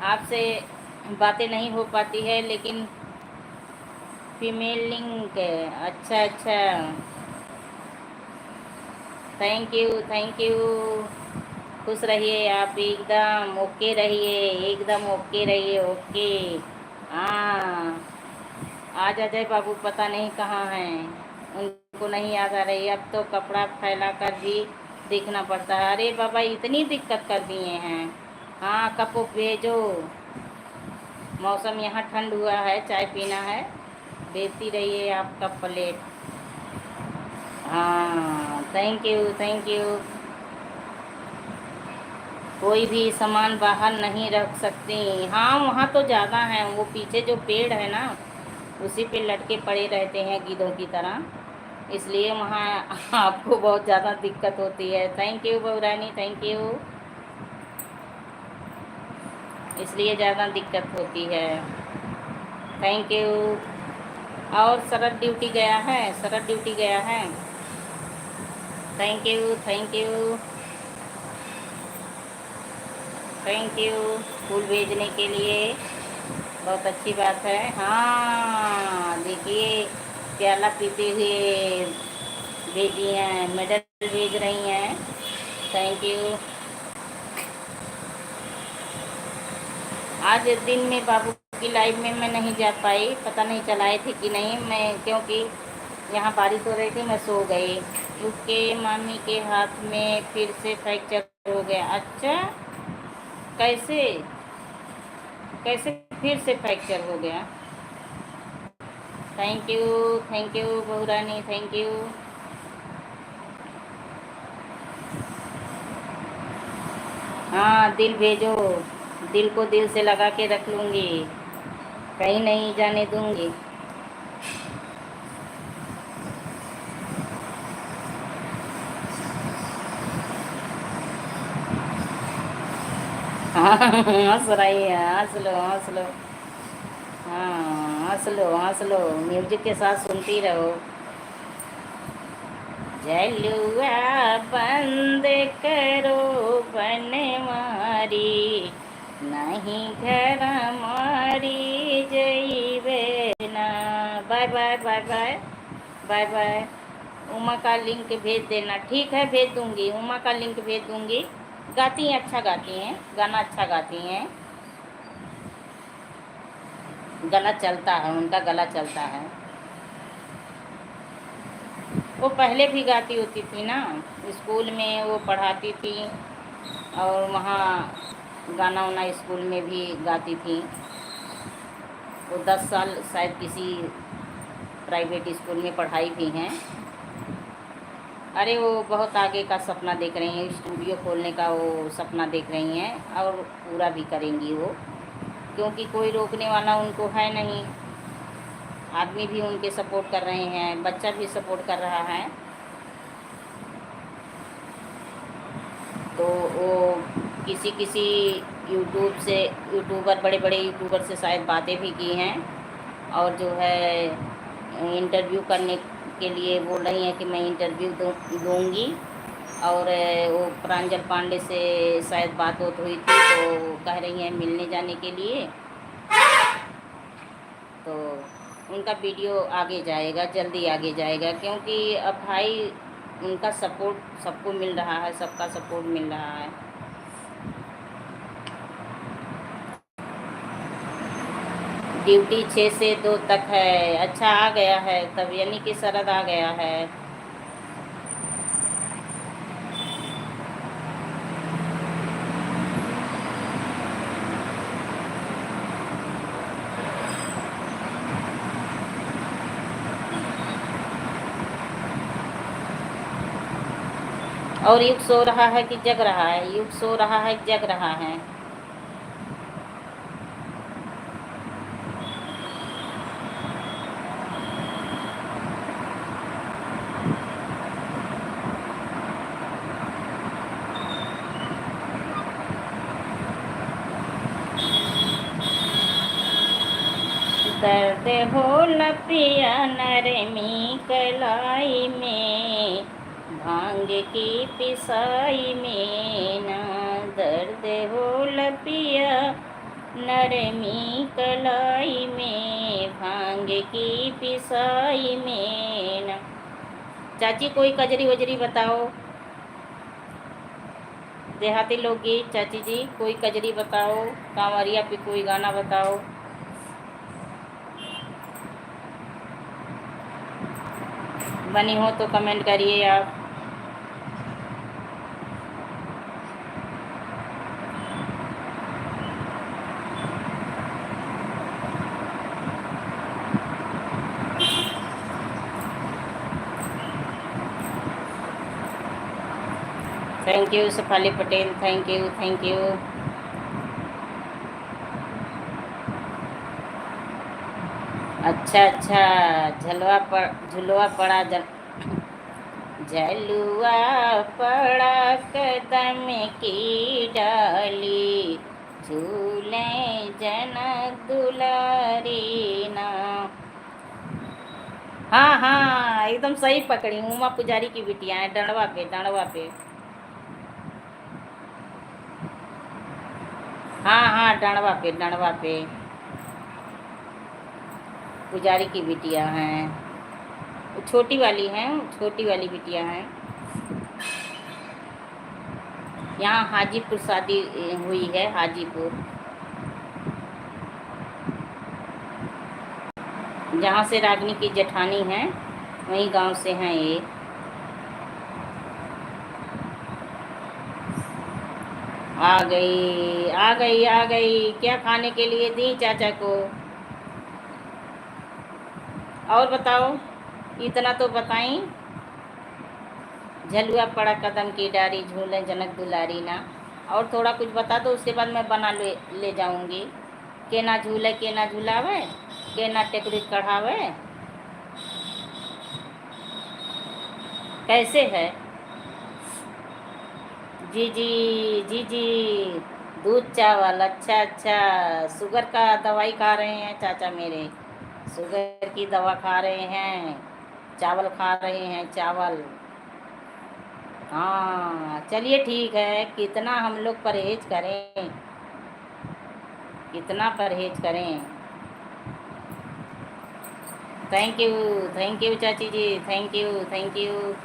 [SPEAKER 1] आपसे बातें नहीं हो पाती है, लेकिन फीमेल लिंक, अच्छा अच्छा, थैंक यू थैंक यू। खुश रहिए आप, एकदम ओके रहिए, एकदम ओके रहिए, ओके। हाँ, आज अजय बाबू पता नहीं कहाँ हैं, उनको नहीं याद आ रही। अब तो कपड़ा फैला कर भी देखना पड़ता है। अरे बाबा, इतनी दिक्कत कर दिए हैं। हाँ, कप भेजो। मौसम यहाँ ठंड हुआ है, चाय पीना है, भेजती रहिए आप कप प्लेट। हाँ, थैंक यू थैंक यू। कोई भी सामान बाहर नहीं रख सकती। हाँ, वहाँ तो ज़्यादा है, वो पीछे जो पेड़ है ना, उसी पे लटके पड़े रहते हैं गीदों की तरह, इसलिए वहाँ आपको बहुत ज़्यादा दिक्कत होती है। थैंक यू बहुरानी, थैंक यू। इसलिए ज़्यादा दिक्कत होती है। Thank you. और शरद ड्यूटी गया है, शरद ड्यूटी गया है। Thank you thank you thank you फूल भेजने के लिए, बहुत अच्छी बात है। हाँ, देखिए प्याला पीते हुए भेजी हैं, मेडल भेज रही हैं। Thank you. आज दिन में बाबू की लाइफ में मैं नहीं जा पाई, पता नहीं चलाए थे कि नहीं मैं, क्योंकि यहाँ बारिश हो रही थी, मैं सो गई। उसके मामी के हाथ में फिर से फ्रैक्चर हो गया। अच्छा, कैसे कैसे फिर से फ्रैक्चर हो गया? थैंक यू बहुरानी, थैंक यू। हाँ, दिल भेजो, दिल को दिल से लगा के रख लूँगी, कहीं नहीं जाने दूँगी। हाँ, हंस रही है, हंस लो हंस लो। हाँ, हंस लो हंस लो, म्यूजिक के साथ सुनती रहो। जलुआ बंद करो बनवारी, नहीं घर मारी जइबे ना। Bye bye bye bye bye bye. Uma का लिंक भेज देना। ठीक है, भेज दूंगी, उमा का लिंक भेज दूंगी। गाती हैं, अच्छा गाती हैं, गाना अच्छा गाती हैं, गला चलता है उनका, गला चलता है। वो पहले भी गाती होती थी ना, स्कूल में वो पढ़ाती थी, और वहाँ गाना वाना स्कूल में भी गाती थी। वो 10 साल शायद किसी प्राइवेट स्कूल में पढ़ाई भी हैं। अरे वो बहुत आगे का सपना देख रही हैं, स्टूडियो खोलने का वो सपना देख रही हैं, और पूरा भी करेंगी वो, क्योंकि कोई रोकने वाला उनको है नहीं। आदमी भी उनके सपोर्ट कर रहे हैं, बच्चा भी सपोर्ट कर रहा है। तो वो किसी किसी यूट्यूबर, बड़े बड़े यूट्यूबर से शायद बातें भी की हैं, और जो है इंटरव्यू करने के लिए बोल रही हैं कि मैं इंटरव्यू दूँगी। और वो प्रांजल पांडे से शायद बात हुई थी, तो कह रही हैं मिलने जाने के लिए। तो उनका वीडियो आगे जाएगा, जल्दी आगे जाएगा, क्योंकि अब भाई उनका सपोर्ट सबको मिल रहा है, सबका सपोर्ट मिल रहा है। ड्यूटी 6 से 2 तक है। अच्छा, आ गया है तब, यानी कि शरद आ गया है। और युग सो रहा है कि जग रहा है? युग सो रहा है कि जग रहा है? दर्द होला प्रिया नरमी कलाई में, भांग की पिसाई में ना। दर्द होला पिया नरमी कलाई में, भांग की पिसाई में ना। चाची कोई कजरी वजरी बताओ, देहाती लोकगीत। चाची जी कोई कजरी बताओ, कांवरिया पे कोई गाना बताओ। बनी हो तो कमेंट करिए आप। Thank you Shafali Patel, thank you, thank you. अच्छा अच्छा, झुलवा पड़ा झलुआ पड़ा कदम की डाली, झूले जनक दुलारी ना। हाँ हाँ, एकदम सही पकड़ी। उमा पुजारी की बिटिया है, डंडवा पे, डंडवा पे। हाँ हाँ, डंडवा पे, डंडवा पे पुजारी की बिटिया हैं। छोटी वाली हैं, छोटी वाली बिटिया हैं। यहाँ हाजीपुर शादी हुई है, हाजीपुर, जहाँ से रागनी की जेठानी है, वहीं गांव से हैं ये। आ गई आ गई आ गई। क्या खाने के लिए दी चाचा को? और बताओ, इतना तो बताई। झलुआ पड़ा कदम की डारी, झूले जनक दुलारी ना। और थोड़ा कुछ बता दो, उसके बाद मैं बना ले जाऊंगी। के ना झूले के ना झुलावे, के ना टेकरी चढ़ावे। कैसे है? जी जी, जी जी। दूध चावल, अच्छा अच्छा। शुगर का दवाई खा रहे हैं चाचा मेरे, शुगर की दवा खा रहे हैं, चावल खा रहे हैं, चावल। हाँ चलिए ठीक है। कितना हम लोग परहेज करें, कितना परहेज करें। थैंक यू चाची जी, thank you, thank you.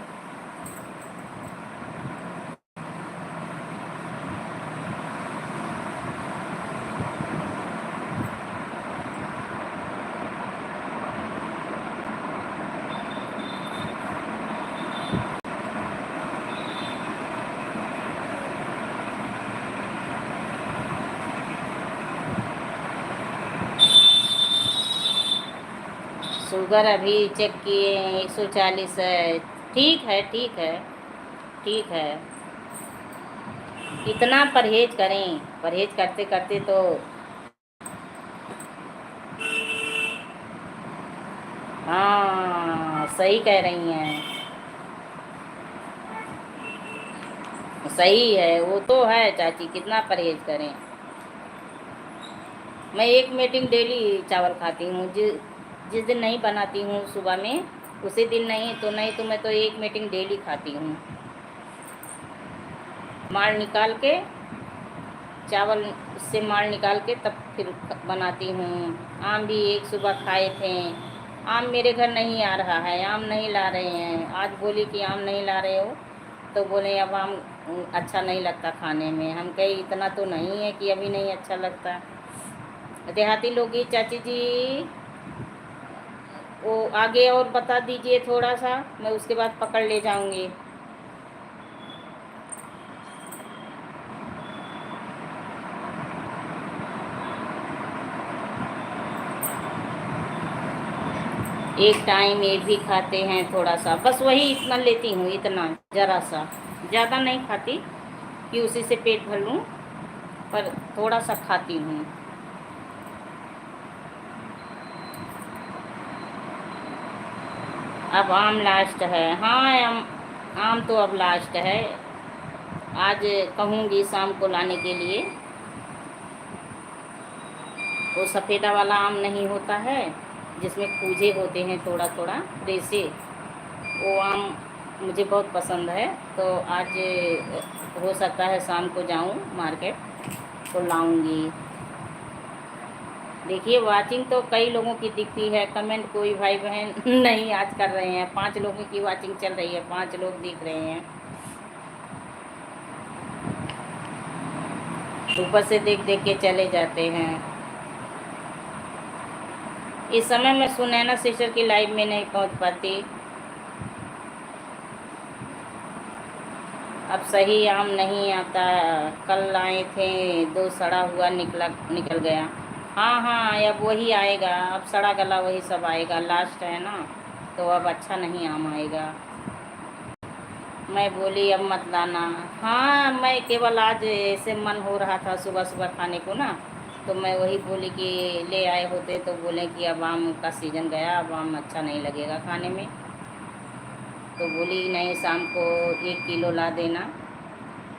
[SPEAKER 1] Sugar अभी चेक किए 140 है। ठीक है, ठीक है, ठीक है। कितना परहेज करें, परहेज करते करते तो हाँ सही कह रही हैं। सही है, वो तो है चाची, कितना परहेज करें। मैं एक मीटिंग डेली चावल खाती हूँ। जिस दिन नहीं बनाती हूँ सुबह में, उसी दिन नहीं तो मैं तो एक मीटिंग डेली खाती हूँ। माड़ निकाल के, चावल से माड़ निकाल के तब फिर बनाती हूँ। आम भी एक सुबह खाए थे। आम मेरे घर नहीं आ रहा है, आम नहीं ला रहे हैं। आज बोली कि आम नहीं ला रहे हो, तो बोले अब आम अच्छा नहीं लगता खाने में। हम कहे इतना तो नहीं है कि अभी नहीं अच्छा लगता। देहाती लोग ही चाची जी, वो आगे और बता दीजिए थोड़ा सा, मैं उसके बाद पकड़ ले जाऊंगी। एक टाइम ये भी खाते हैं थोड़ा सा, बस वही इतना लेती हूँ, इतना ज़रा सा, ज़्यादा नहीं खाती कि उसी से पेट भर लूँ, पर थोड़ा सा खाती हूँ। अब आम लास्ट है। हाँ आम तो अब लास्ट है। आज कहूँगी शाम को लाने के लिए। वो सफ़ेदा वाला आम नहीं होता है जिसमें कूजे होते हैं थोड़ा थोड़ा रेसे, वो आम मुझे बहुत पसंद है। तो आज हो सकता है शाम को जाऊँ मार्केट तो लाऊंगी। देखिए वाचिंग तो कई लोगों की दिखती है, कमेंट कोई भाई बहन नहीं आज कर रहे हैं। 5 लोगों की वाचिंग चल रही है, 5 लोग दिख रहे हैं। ऊपर से देख देख के चले जाते हैं। इस समय मैं सुनैना सिस्टर की लाइव में नहीं पहुंच पाती। अब सही आम नहीं आता। कल आए थे, 2 सड़ा हुआ निकल गया। हाँ हाँ, अब वही आएगा, अब सड़ा गला वही सब आएगा। लास्ट है ना, तो अब अच्छा नहीं आम आएगा। मैं बोली अब मत लाना। हाँ, मैं केवल आज ऐसे मन हो रहा था सुबह सुबह खाने को ना, तो मैं वही बोली कि ले आए होते, तो बोले कि अब आम का सीज़न गया, अब आम अच्छा नहीं लगेगा खाने में। तो बोली नहीं, शाम को 1 किलो ला देना,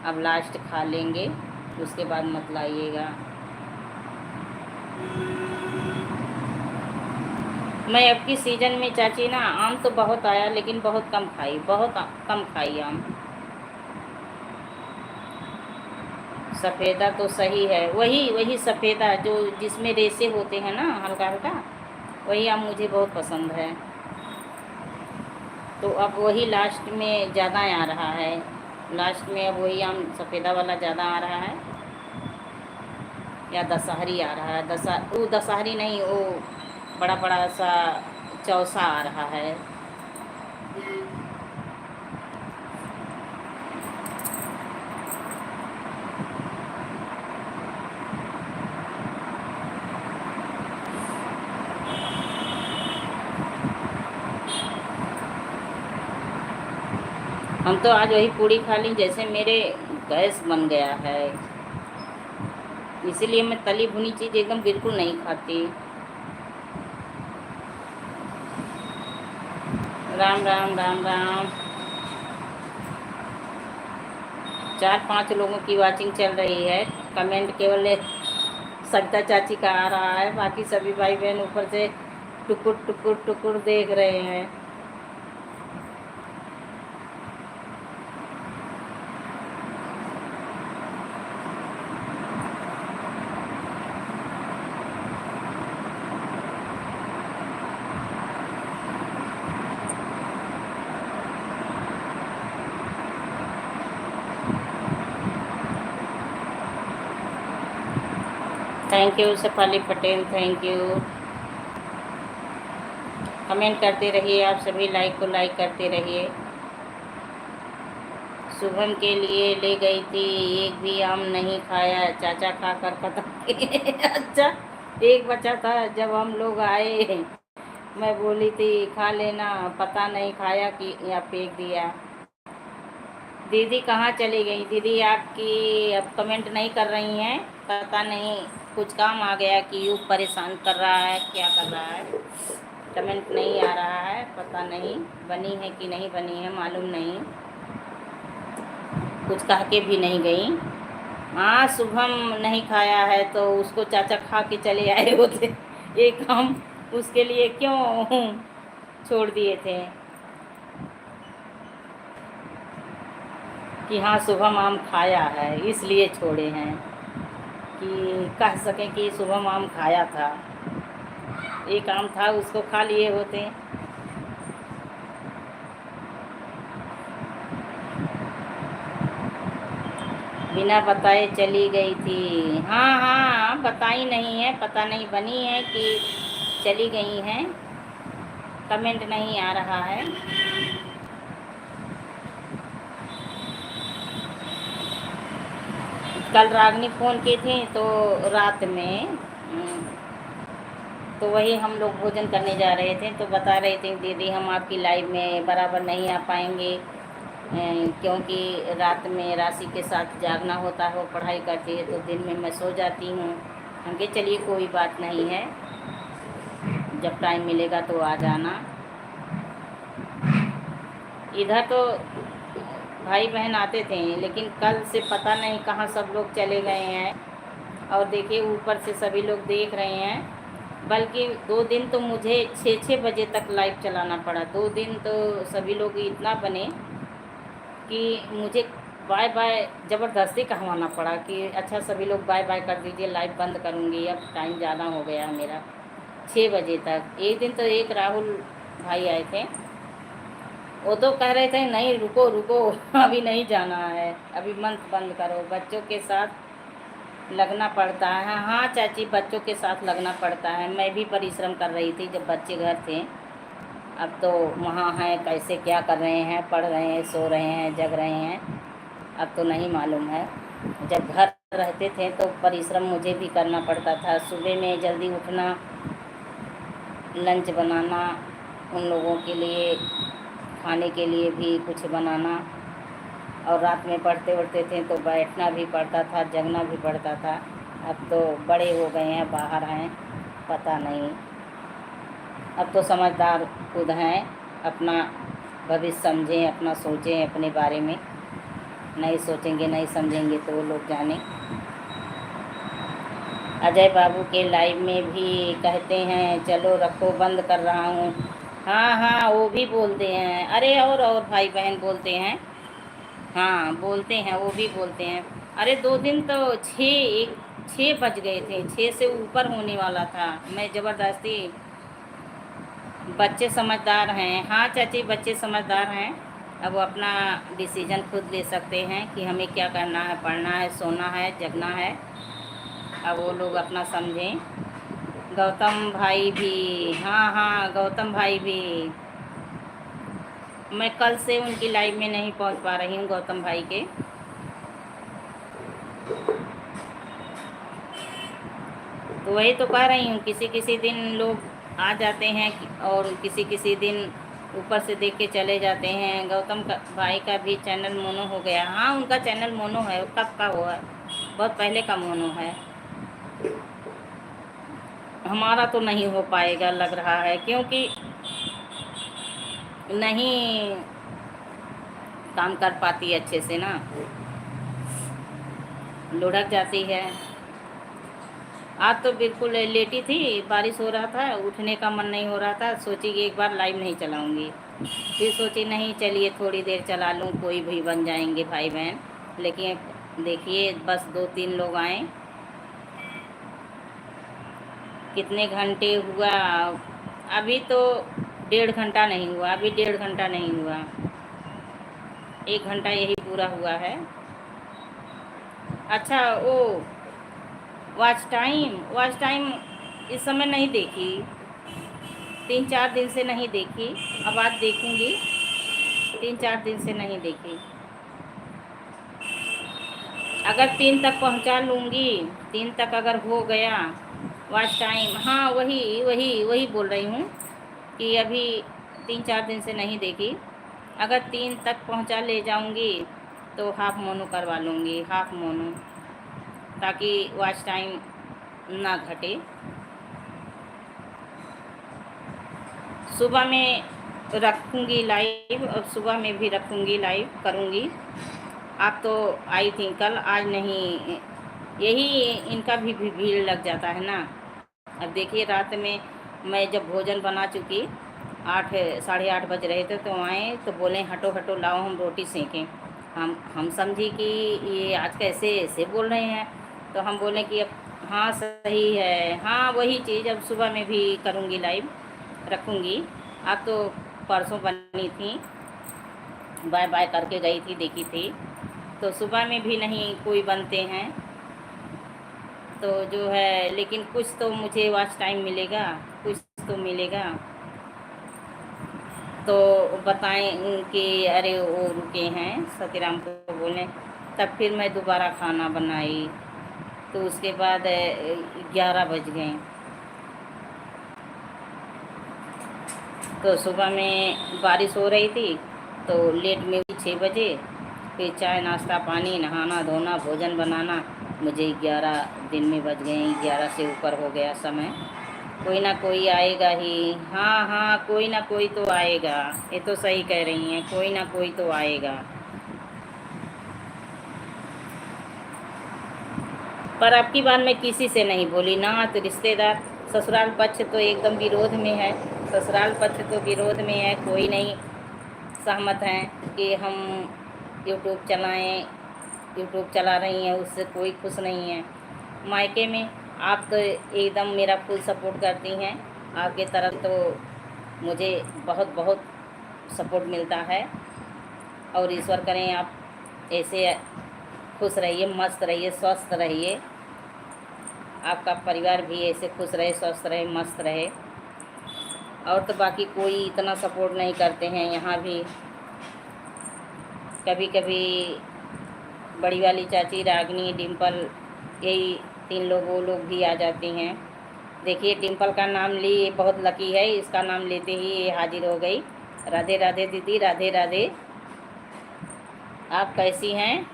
[SPEAKER 1] अब लास्ट खा लेंगे, उसके बाद मत लाइएगा। मैं अब की सीज़न में चाची ना, आम तो बहुत आया लेकिन बहुत कम खाई, बहुत कम खाई आम। सफ़ेदा तो सही है, वही वही सफ़ेदा जो जिसमें रेसे होते हैं ना हल्का हल्का, वही आम मुझे बहुत पसंद है। तो अब वही लास्ट में ज़्यादा आ रहा है। लास्ट में अब वही आम सफ़ेदा वाला ज़्यादा आ रहा है, या दशहरी आ रहा है। वो दशहरी नहीं, वो बड़ा बड़ा सा चौसा आ रहा है। हम तो आज वही पूड़ी खा ली, जैसे मेरे गैस बन गया है, इसीलिए मैं तली भुनी चीज़ एकदम बिल्कुल नहीं खाती। राम राम राम राम। 4-5 लोगों की वाचिंग चल रही है। कमेंट केवल सविता चाची का आ रहा है, बाकी सभी भाई बहन ऊपर से टुकुर टुकुर टुकुर देख रहे हैं। Thank you Shefali Patel, thank you. Comment करते रहिए आप सभी, लाइक को लाइक करते रहिए। शुभम के लिए ले गई थी, एक भी आम नहीं खाया, चाचा खा कर खत्म किए। अच्छा, एक बचा था जब हम लोग आए, मैं बोली थी खा लेना, पता नहीं खाया कि या फेंक दिया। दीदी कहाँ चली गई? दीदी आपकी अब कमेंट नहीं कर रही हैं, पता नहीं कुछ काम आ गया कि यूँ परेशान कर रहा है, क्या कर रहा है। कमेंट नहीं आ रहा है, पता नहीं बनी है कि नहीं बनी है, मालूम नहीं। कुछ कह के भी नहीं गई। हाँ, शुभम नहीं खाया है तो उसको चाचा खा के चले आए होते। एक हम उसके लिए क्यों छोड़ दिए थे कि हाँ शुभम आम खाया है, इसलिए छोड़े हैं कि कह सकें कि शुभम आम खाया था। एक आम था उसको खा लिए होते। बिना बताए चली गई थी। हाँ हाँ, बताई नहीं है, पता नहीं बनी है कि चली गई हैं, कमेंट नहीं आ रहा है। कल रागनी फ़ोन की थी तो रात में तो वही हम लोग भोजन करने जा रहे थे तो बता रहे थे दीदी हम आपकी लाइव में बराबर नहीं आ पाएंगे क्योंकि रात में राशि के साथ जागना होता है, वो पढ़ाई करती है तो दिन में मैं सो जाती हूँ। हम कहे चलिए कोई बात नहीं है, जब टाइम मिलेगा तो आ जाना। इधर तो भाई बहन आते थे लेकिन कल से पता नहीं कहाँ सब लोग चले गए हैं। और देखिए ऊपर से सभी लोग देख रहे हैं, बल्कि 2 दिन तो मुझे 6-6 बजे तक लाइव चलाना पड़ा। 2 दिन तो सभी लोग इतना बने कि मुझे बाय बाय ज़बरदस्ती कहवाना पड़ा कि अच्छा सभी लोग बाय बाय कर दीजिए, लाइव बंद करूँगी, अब टाइम ज़्यादा हो गया है मेरा। 6 बजे तक। एक दिन तो एक राहुल भाई आए थे, वो तो कह रहे थे नहीं रुको रुको अभी नहीं जाना है, अभी मंथ बंद करो, बच्चों के साथ लगना पड़ता है। हाँ चाची, बच्चों के साथ लगना पड़ता है। मैं भी परिश्रम कर रही थी जब बच्चे घर थे, अब तो वहाँ हैं, कैसे क्या कर रहे हैं, पढ़ रहे हैं, सो रहे हैं, जग रहे हैं, अब तो नहीं मालूम है। जब घर रहते थे तो परिश्रम मुझे भी करना पड़ता था। सुबह में जल्दी उठना, लंच बनाना, उन लोगों के लिए खाने के लिए भी कुछ बनाना, और रात में पढ़ते उठते थे तो बैठना भी पड़ता था, जगना भी पड़ता था। अब तो बड़े हो गए हैं, बाहर हैं, पता नहीं। अब तो समझदार खुद हैं, अपना भविष्य समझें, अपना सोचें अपने बारे में। नहीं सोचेंगे नहीं समझेंगे तो वो लोग जाने। अजय बाबू के लाइव में भी कहते हैं चलो रखो बंद कर रहा हूँ। हाँ हाँ, वो भी बोलते हैं, अरे और भाई बहन बोलते हैं, हाँ बोलते हैं, वो भी बोलते हैं। अरे 2 दिन तो 6 बज गए थे, 6 से ऊपर होने वाला था। मैं ज़बरदस्ती, बच्चे समझदार हैं। हाँ चाची, बच्चे समझदार हैं, अब वो अपना डिसीजन खुद ले सकते हैं कि हमें क्या करना है, पढ़ना है, सोना है, जगना है। अब वो लोग अपना समझें। गौतम भाई भी, हाँ हाँ गौतम भाई भी, मैं कल से उनकी लाइव में नहीं पहुंच पा रही हूँ गौतम भाई के। तो वही तो कह रही हूँ, किसी किसी दिन लोग आ जाते हैं और किसी किसी दिन ऊपर से देख के चले जाते हैं। गौतम भाई का भी चैनल मोनो हो गया। हाँ उनका चैनल मोनो है, कब का हुआ, बहुत पहले का मोनो है। हमारा तो नहीं हो पाएगा लग रहा है, क्योंकि नहीं काम कर पाती अच्छे से ना, लुढ़क जाती है। आज तो बिल्कुल लेटी थी, बारिश हो रहा था, उठने का मन नहीं हो रहा था, सोची कि एक बार लाइव नहीं चलाऊंगी। फिर सोची नहीं चलिए थोड़ी देर चला लूँ, कोई भी बन जाएंगे भाई बहन। लेकिन देखिए बस 2-3 लोग आए। कितने घंटे हुआ? अभी तो 1.5 घंटा नहीं हुआ, अभी 1.5 घंटा नहीं हुआ, 1 घंटा यही पूरा हुआ है। अच्छा वो वॉच टाइम इस समय नहीं देखी, 3-4 दिन से नहीं देखी, अब आज देखूंगी। 3-4 दिन से नहीं देखी, अगर 3 तक पहुंचा लूँगी, 3 तक अगर हो गया वॉच टाइम। हाँ वही वही वही बोल रही हूँ कि अभी 3-4 दिन से नहीं देखी, अगर 3 तक पहुंचा ले जाऊंगी तो हाफ मोनो करवा लूँगी, हाफ मोनो, ताकि वॉच टाइम ना घटे। सुबह में रखूँगी लाइव और सुबह में भी रखूँगी लाइव करूँगी। आप तो आई थी कल, आज नहीं। यही इनका भी भीड़ लग जाता है ना। अब देखिए रात में मैं जब भोजन बना चुकी, 8 साढ़े 8 बज रहे थे, तो आए तो बोले हटो हटो लाओ हम रोटी सेकें। हम समझी कि ये आज कैसे ऐसे बोल रहे हैं, तो हम बोले कि अब हाँ सही है, हाँ वही चीज़ अब सुबह में भी करूँगी लाइव रखूँगी। अब तो परसों बनी थी, बाय बाय करके गई थी, देखी थी, तो सुबह में भी नहीं कोई बनते हैं तो जो है, लेकिन कुछ तो मुझे वॉच टाइम मिलेगा, कुछ तो मिलेगा। तो बताएं कि अरे वो रुके हैं सतीराम को बोले। तब फिर मैं दोबारा खाना बनाई, तो उसके बाद 11 बज गए। तो सुबह में बारिश हो रही थी तो लेट में 6 बजे, फिर चाय नाश्ता पानी नहाना धोना भोजन बनाना, मुझे 11 दिन में बज गए, 11 से ऊपर हो गया समय। कोई ना कोई आएगा ही, हाँ हाँ कोई ना कोई तो आएगा, ये तो सही कह रही हैं, कोई ना कोई तो आएगा। पर अब की बार मैं किसी से नहीं बोली ना, तो रिश्तेदार ससुराल पक्ष तो एकदम विरोध में है, ससुराल पक्ष तो विरोध में है, कोई नहीं सहमत हैं कि हम यूट्यूब चलाएं, यूट्यूब चला रही हैं उससे कोई खुश नहीं है। मायके में आप तो एकदम मेरा फुल सपोर्ट करती हैं, आपके तरफ तो मुझे बहुत बहुत सपोर्ट मिलता है। और ईश्वर करें आप ऐसे खुश रहिए, मस्त रहिए, स्वस्थ रहिए, आपका परिवार भी ऐसे खुश रहे, स्वस्थ रहे, मस्त रहे। और तो बाकी कोई इतना सपोर्ट नहीं करते हैं यहाँ भी। कभी कभी बड़ी वाली चाची, रागनी, डिम्पल, यही 3 लोग वो लोग भी आ जाती हैं। देखिए डिम्पल का नाम ली, बहुत लकी है, इसका नाम लेते ही ये हाजिर हो गई। राधे राधे दीदी, राधे राधे। आप कैसी हैं?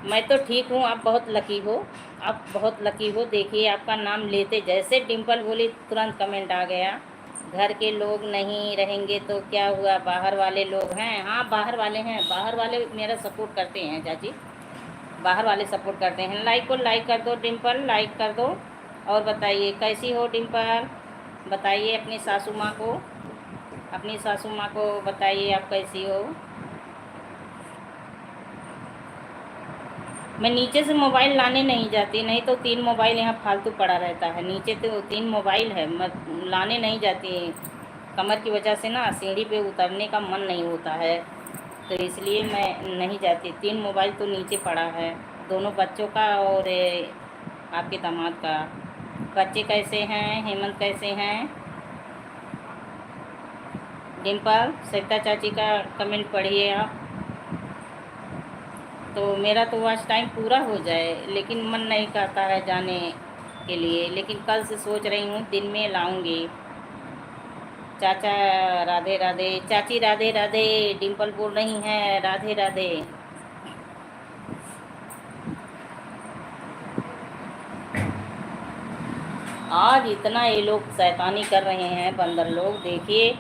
[SPEAKER 1] मैं तो ठीक हूँ, आप बहुत लकी हो, आप बहुत लकी हो। देखिए आपका नाम लेते जैसे डिम्पल बोली तुरंत कमेंट आ गया। घर के लोग नहीं रहेंगे तो क्या हुआ, बाहर वाले लोग हैं। हाँ बाहर वाले हैं, बाहर वाले मेरा सपोर्ट करते हैं चाची, बाहर वाले सपोर्ट करते हैं। लाइक को लाइक कर दो डिम्पल, लाइक कर दो। और बताइए कैसी हो डिम्पल, बताइए अपनी सासू माँ को, अपनी सासू माँ को बताइए आप कैसी हो। मैं नीचे से मोबाइल लाने नहीं जाती, नहीं तो 3 मोबाइल यहाँ फालतू पड़ा रहता है। नीचे तो 3 मोबाइल है, मैं लाने नहीं जाती, कमर की वजह से ना सीढ़ी पे उतरने का मन नहीं होता है, तो इसलिए मैं नहीं जाती। 3 मोबाइल तो नीचे पड़ा है, दोनों बच्चों का और आपके दामाद का। बच्चे कैसे हैं, हेमंत कैसे हैं? डिम्पल, सविता चाची का कमेंट पढ़िए आप। तो मेरा तो वॉच टाइम पूरा हो जाए, लेकिन मन नहीं करता है जाने के लिए, लेकिन कल से सोच रही हूँ दिन में लाऊंगी। चाचा राधे राधे, चाची राधे राधे, डिम्पल बोल रही हैं राधे राधे। आज इतना ये लोग शैतानी कर रहे हैं बंदर लोग, देखिए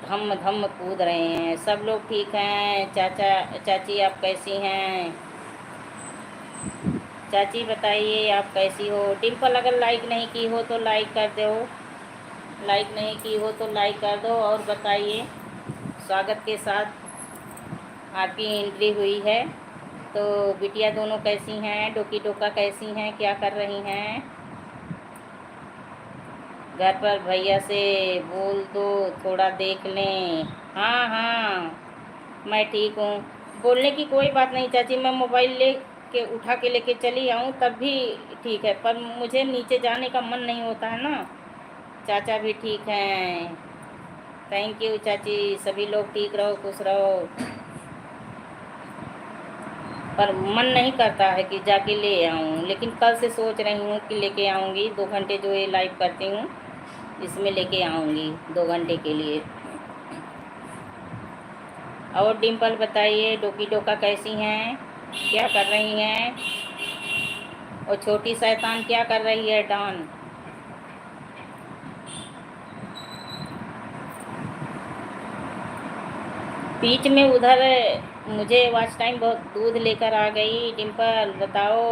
[SPEAKER 1] धम धम कूद रहे हैं। सब लोग ठीक हैं? चाचा चाची आप कैसी हैं? चाची बताइए आप कैसी हो? डिम्पल अगर लाइक नहीं की हो तो लाइक कर दो, लाइक नहीं की हो तो लाइक कर दो। और बताइए, स्वागत के साथ आपकी एंट्री हुई है, तो बिटिया दोनों कैसी हैं? डोकी डोका कैसी हैं, क्या कर रही हैं? घर पर भैया से बोल दो थोड़ा देख लें। हाँ हाँ मैं ठीक हूँ, बोलने की कोई बात नहीं चाची, मैं मोबाइल ले के उठा के लेके चली आऊँ तब भी ठीक है, पर मुझे नीचे जाने का मन नहीं होता है ना। चाचा भी ठीक हैं, थैंक यू चाची, सभी लोग ठीक रहो, खुश रहो। पर मन नहीं करता है कि जाके ले आऊँ, लेकिन कल से सोच रही हूँ कि लेके आऊँगी। 2 घंटे जो ये लाइव करती हूँ इसमें लेके आऊँगी 2 घंटे के लिए। और डिम्पल बताइए, डोकी डोका कैसी हैं, क्या कर रही हैं? और छोटी शैतान क्या कर रही है, डॉन? बीच में उधर मुझे वॉच टाइम बहुत दूध लेकर आ गई डिम्पल, बताओ।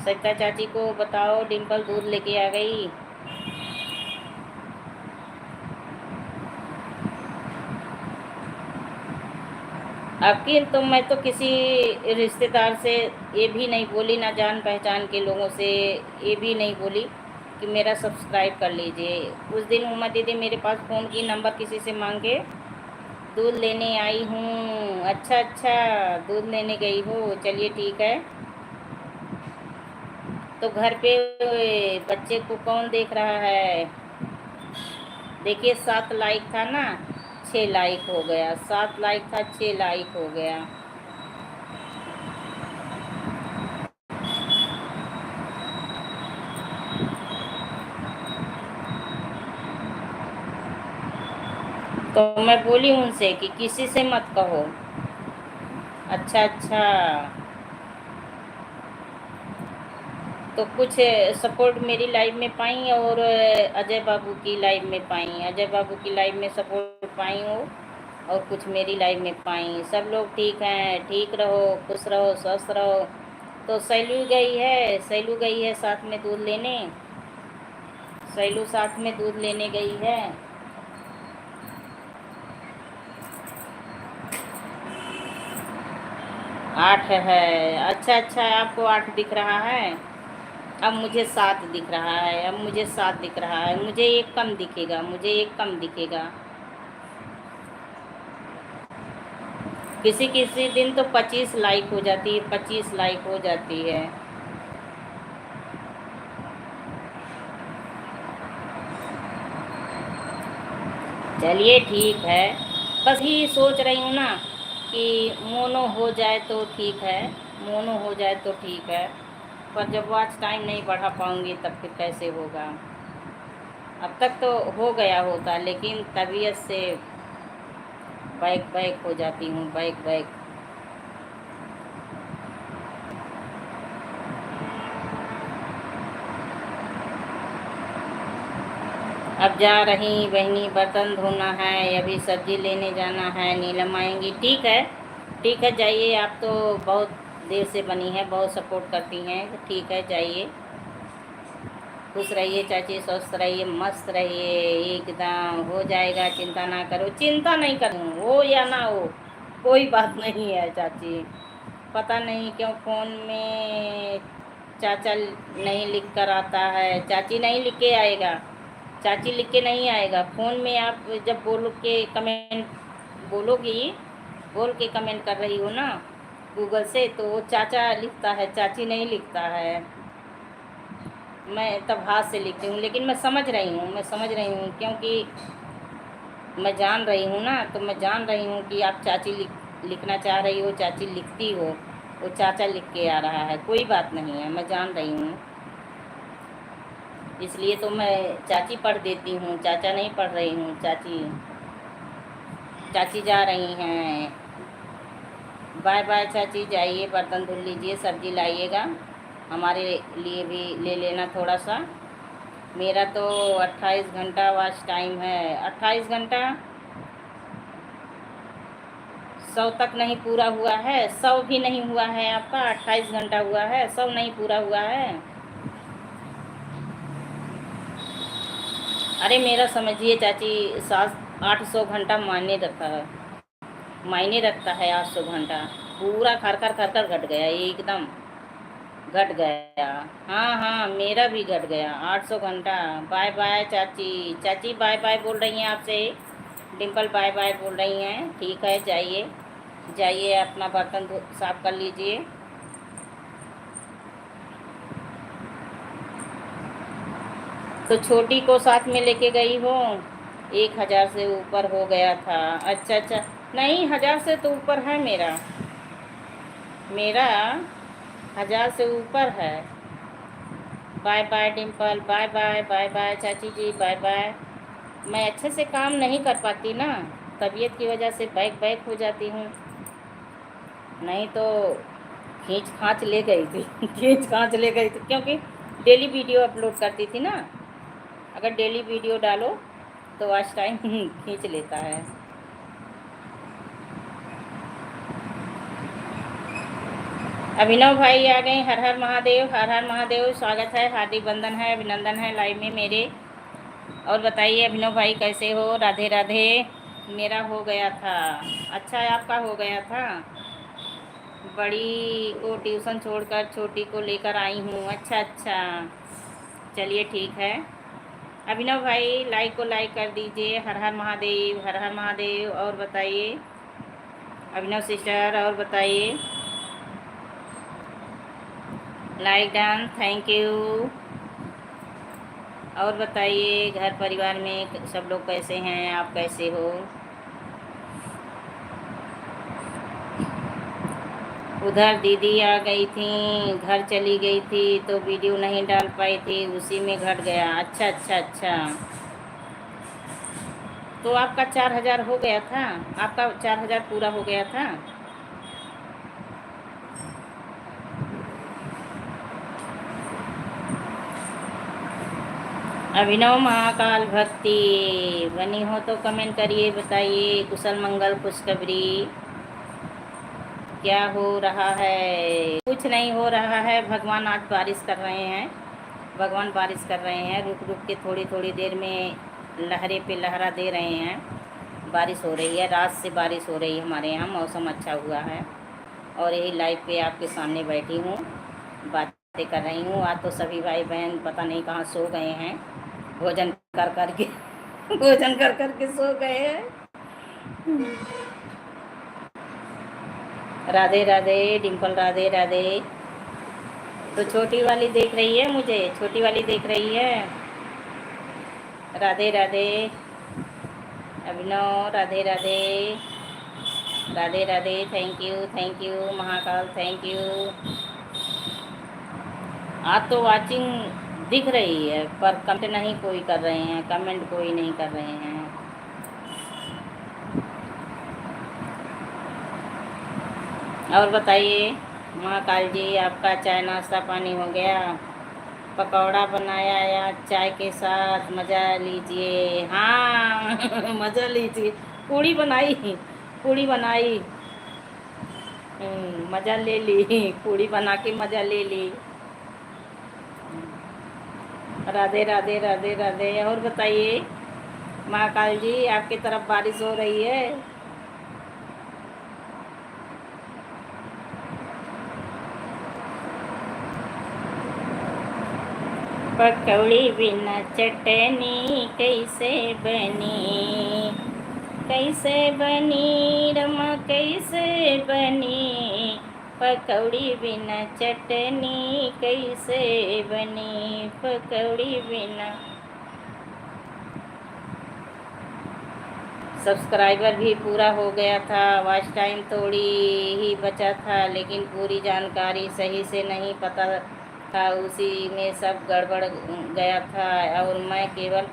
[SPEAKER 1] सरिता चाची को बताओ, डिम्पल दूध लेके आ गई। आखिर तो मैं तो किसी रिश्तेदार से ये भी नहीं बोली, ना जान पहचान के लोगों से ये भी नहीं बोली कि मेरा सब्सक्राइब कर लीजिए। उस दिन उमा दीदी मेरे पास फ़ोन की, नंबर किसी से मांग के दूध लेने आई हूँ। अच्छा अच्छा, दूध लेने गई हो, चलिए ठीक है। तो घर पे बच्चे को कौन देख रहा है? देखिए 7 लाइक था ना, 6 लाइक हो गया। 7 लाइक था, 6 लाइक हो गया। तो मैं बोली उनसे कि किसी से मत कहो। अच्छा अच्छा, तो कुछ सपोर्ट मेरी लाइव में पाई और अजय बाबू की लाइव में पाई, अजय बाबू की लाइव में सपोर्ट पाई हो और कुछ मेरी लाइव में पाई। सब लोग ठीक हैं, ठीक रहो, खुश रहो, स्वस्थ रहो। तो सैलू गई है, सैलू गई है साथ में दूध लेने, सैलू साथ में दूध लेने गई है। 8 है। अच्छा अच्छा, आपको 8 दिख रहा है। अब मुझे 7 दिख रहा है, अब मुझे 7 दिख रहा है। मुझे एक कम दिखेगा, मुझे एक कम दिखेगा। किसी किसी दिन तो 25 लाइक हो जाती है, 25 लाइक हो जाती है। चलिए ठीक है। बस ही सोच रही हूँ ना कि मोनो हो जाए तो ठीक है, मोनो हो जाए तो ठीक है। पर जब वॉच टाइम नहीं बढ़ा पाऊँगी तब फिर कैसे होगा? अब तक तो हो गया होता, लेकिन तबीयत से बैक बैक हो जाती हूँ, बैक बैक। अब जा रही बहनी, बर्तन धोना है, अभी सब्जी लेने जाना है, नीलम आएंगी। ठीक है, ठीक है, जाइए। आप तो बहुत देर से बनी है, बहुत सपोर्ट करती हैं। ठीक है, जाइए। खुश रहिए चाची, स्वस्थ रहिए, मस्त रहिए, एकदम हो जाएगा। चिंता ना करो, चिंता नहीं करूँ, हो या ना हो कोई बात नहीं है चाची। पता नहीं क्यों फ़ोन में चाचा नहीं लिख कर आता है। चाची नहीं लिख के आएगा, चाची लिख के नहीं आएगा। फ़ोन में आप जब बोल के कमेंट बोलोगी, बोल के कमेंट कर रही हो ना गूगल से, तो वो चाचा लिखता है, चाची नहीं लिखता है। मैं तब हाथ से लिखती हूँ, लेकिन मैं समझ रही हूँ, मैं समझ रही हूँ, क्योंकि मैं जान रही हूँ ना, तो मैं जान रही हूँ कि आप चाची लिखना चाह रही हो, चाची लिखती हो। वो चाचा लिख के आ रहा है, कोई बात नहीं है, मैं जान रही हूँ। इसलिए तो मैं चाची पढ़ देती हूँ, चाचा नहीं पढ़ रही हूँ। चाची, चाची जा रही हैं। बाय बाय चाची, जाइए, बर्तन धुल लीजिए, सब्जी लाइएगा, हमारे लिए भी ले लेना थोड़ा सा। मेरा तो 28 घंटा वॉच टाइम है, 28 घंटा। 100 तक नहीं पूरा हुआ है, 100 भी नहीं हुआ है आपका। 28 घंटा हुआ है, 100 नहीं पूरा हुआ है। अरे मेरा समझिए चाची, 800 घंटा मायने रखता है, मायने रखता है 800 घंटा। पूरा खर खर खर खर घट गया, एकदम घट गया। हाँ हाँ, मेरा भी घट गया 800 घंटा। बाय बाय चाची, चाची बाय बाय बोल रही हैं आपसे। डिम्पल बाय बाय बोल रही हैं। ठीक है, जाइए, जाइए, अपना बर्तन साफ कर लीजिए। तो छोटी को साथ में लेके गई हो। 1000 से ऊपर हो गया था। अच्छा अच्छा, नहीं 1000 से तो ऊपर है मेरा, मेरा 1000 से ऊपर है। Bye bye Dimple, bye bye, bye bye चाची जी, बाय बाय। मैं अच्छे से काम नहीं कर पाती ना, तबीयत की वजह से बैक बैक हो जाती हूँ। नहीं तो खींच खांच ले गई थी खींच खांच ले गई थी, क्योंकि डेली वीडियो अपलोड करती थी ना। अगर डेली वीडियो डालो तो वॉच टाइम खींच लेता है। अभिनव भाई आ गए। हर हर महादेव, हर हर महादेव। स्वागत है, हार्दिक बंधन है, अभिनंदन है लाइव में मेरे। और बताइए अभिनव भाई कैसे हो? राधे राधे। मेरा हो गया था। अच्छा है, आपका हो गया था। बड़ी को ट्यूशन छोड़कर छोटी को लेकर आई हूँ। अच्छा अच्छा, चलिए ठीक है। अभिनव भाई लाइक को लाइक कर दीजिए। हर हर महादेव, हर हर महादेव। और बताइए अभिनव सिस्टर, और बताइए। Like done, thank you. और बताइए घर परिवार में सब लोग कैसे हैं? आप कैसे हो? उधर दीदी आ गई थी, घर चली गई थी तो वीडियो नहीं डाल पाई थी, उसी में घट गया। अच्छा अच्छा अच्छा। तो आपका 4,000 हो गया था? आपका 4,000 पूरा हो गया था? अभिनव महाकाल भक्ति बनी हो तो कमेंट करिए, बताइए कुशल मंगल खुशखबरी। क्या हो रहा है? कुछ नहीं हो रहा है। भगवान आज बारिश कर रहे हैं। भगवान बारिश कर रहे हैं, रुक रुक के थोड़ी थोड़ी देर में लहरे पे लहरा दे रहे हैं। बारिश हो रही है, रात से बारिश हो रही है हमारे यहाँ। मौसम अच्छा हुआ है और यही लाइव पे आपके सामने बैठी हूँ, बातें कर रही हूँ। आज तो सभी भाई बहन पता नहीं कहाँ सो गए हैं, भोजन कर कर के भोजन कर कर के सो गए हैं। राधे राधे डिम्पल, राधे राधे। तो छोटी वाली देख रही है मुझे, छोटी वाली देख रही है। Radhe Radhe Abhinav, Radhe Radhe. Radhe Radhe, thank you Mahakal, thank you. आज तो वाचिंग दिख रही है पर कमेंट नहीं कोई कर रहे हैं, कमेंट कोई नहीं कर रहे हैं। और बताइए महाकाल जी, आपका चाय नाश्ता पानी हो गया? पकौड़ा बनाया या चाय के साथ? मज़ा लीजिए। हाँ मज़ा लीजिए। पूड़ी बनाई, पूड़ी बनाई। मज़ा ले ली, पूड़ी बना के मज़ा ले ली। राधे राधे राधे राधे। और बताइए महाकाल जी, आपकी तरफ बारिश हो रही है? पकौड़ी बिना चटनी कैसे बनी? कैसे बनी रमा, कैसे बनी? पकौड़ी बिना चटनी कैसे बनी? पकौड़ी बिना। सब्सक्राइबर भी पूरा हो गया था, वॉच टाइम थोड़ी ही बचा था, लेकिन पूरी जानकारी सही से नहीं पता था, उसी में सब गड़बड़ गया था और मैं केवल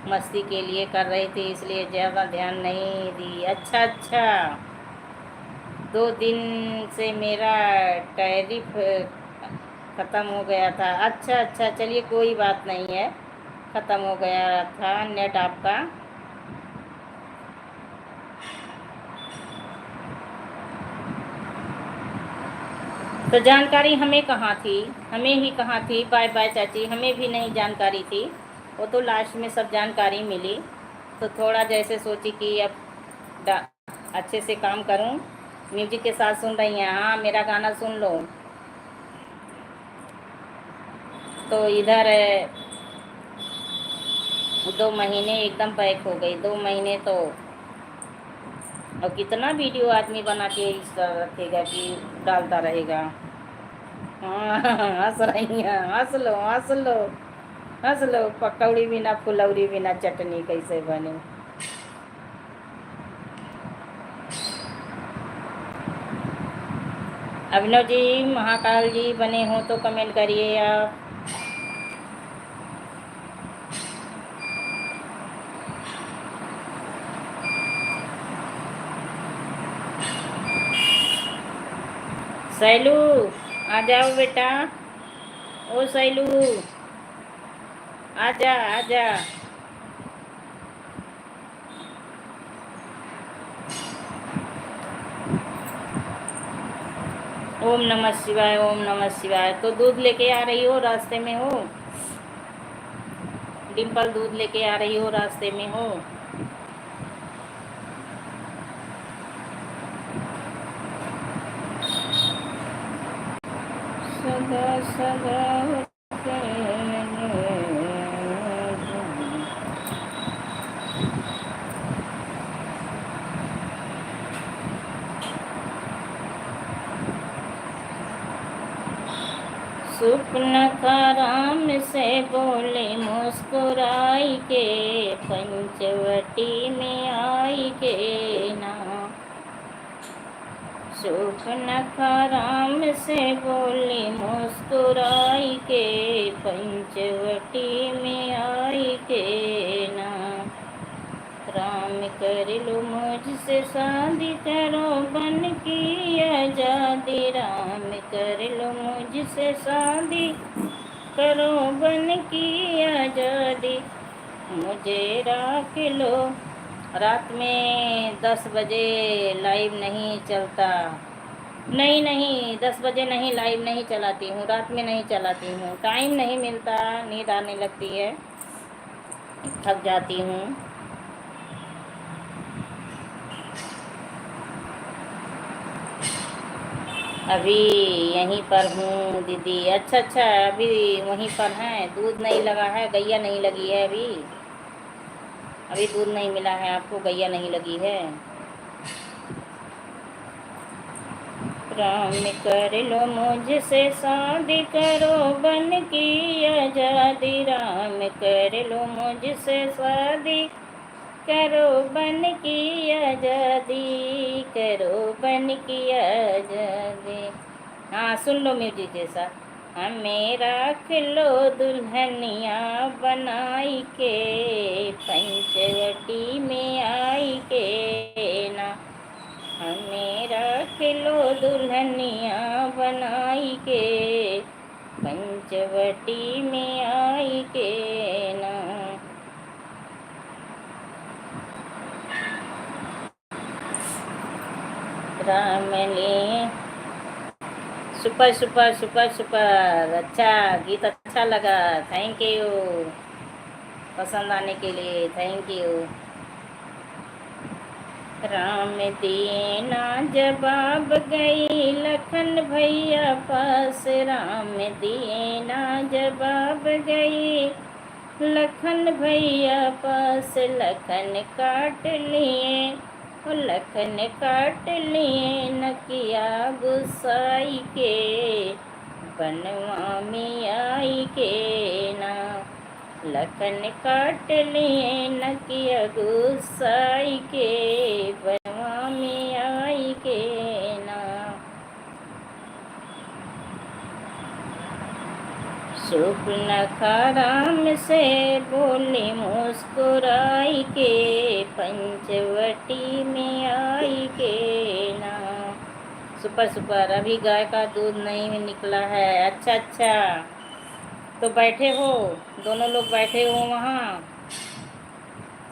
[SPEAKER 1] मस्ती के लिए कर रही थी, इसलिए ज़्यादा ध्यान नहीं दी। अच्छा अच्छा, 2 दिन से मेरा टैरिफ ख़त्म हो गया था। अच्छा अच्छा, चलिए कोई बात नहीं है, ख़त्म हो गया था नेट आपका। तो जानकारी हमें कहाँ थी? हमें ही कहाँ थी? बाय बाय चाची, हमें भी नहीं जानकारी थी। वो तो लास्ट में सब जानकारी मिली, तो थोड़ा जैसे सोची कि अब अच्छे से काम करूं। म्यूजिक के साथ सुन रही हैं? हाँ, मेरा गाना सुन लो। तो इधर 2 महीने एकदम पैक हो गई, 2 महीने तो। और कितना वीडियो आदमी बना के इस तरह रखेगा कि डालता रहेगा। हाँ हंस रही हैं, हंस लो हंस लो हंस लो। पकौड़ी बिना फुलौरी बिना चटनी कैसे बने? अभिनव जी महाकाल जी बने हो तो कमेंट करिए आप। सैलू आ जाओ बेटा, ओ सैलू आजा आजा। ओम नमः शिवाय, ओम नमः शिवाय। तो दूध लेके आ रही हो, रास्ते में हो? डिम्पल दूध लेके आ रही हो, रास्ते में हो? सदा सदा स्वप्न का राम से बोले मुस्कुराई के, पंचवटी में आई के ना। स्वप्न का राम से बोले मुस्कुराई के, पंचवटी में आई के ना। राम कर लो मुझसे शादी, करो बन की आजादी। राम कर लो मुझसे शादी, करो बन की आजादी। मुझे राख लो। रात में 10 बजे लाइव नहीं चलता। नहीं नहीं, 10 बजे नहीं, लाइव नहीं चलाती हूँ, रात में नहीं चलाती हूँ। टाइम नहीं मिलता, नींद आने लगती है, थक जाती हूँ। अभी यहीं पर हूँ दीदी। अच्छा अच्छा, अभी वहीं पर हैं। दूध नहीं लगा है, गैया नहीं लगी है अभी। अभी दूध नहीं मिला है आपको, गैया नहीं लगी है। राम कर लो मुझसे शादी, करो बन की आजादी। राम कर लो मुझसे शादी, करो बन की आजादी। करो बन की आजादी। हाँ सुन लो म्यूजिक जैसा। हमें राख लो दुल्हनिया बनाई के, पंचवटी में आई के ना। हमें राख लो दुल्हनिया बनाई के, पंचवटी में आई के ना। राम ने सुपर सुपर सुपर सुपर। अच्छा, गीत अच्छा लगा, थैंक यू। पसंद आने के लिए थैंक यू। राम दिए ना जवाब, गई लखन भैया पास। राम दिए ना जवाब, गई लखन भैया पास। लखन काट लिए, लखन काट लिए, नकिया गुस्साई के, बनवा में आई के ना। लखन काट लिए, नकिया गुस्साई के, बनवा में आई के ना। स्वप्न का राम से बोली मुस्कुराई के, पंचवटी में आई के ना। Super super. अभी गाय का दूध नहीं निकला है। अच्छा अच्छा, तो बैठे हो, दोनों लोग बैठे हो वहाँ।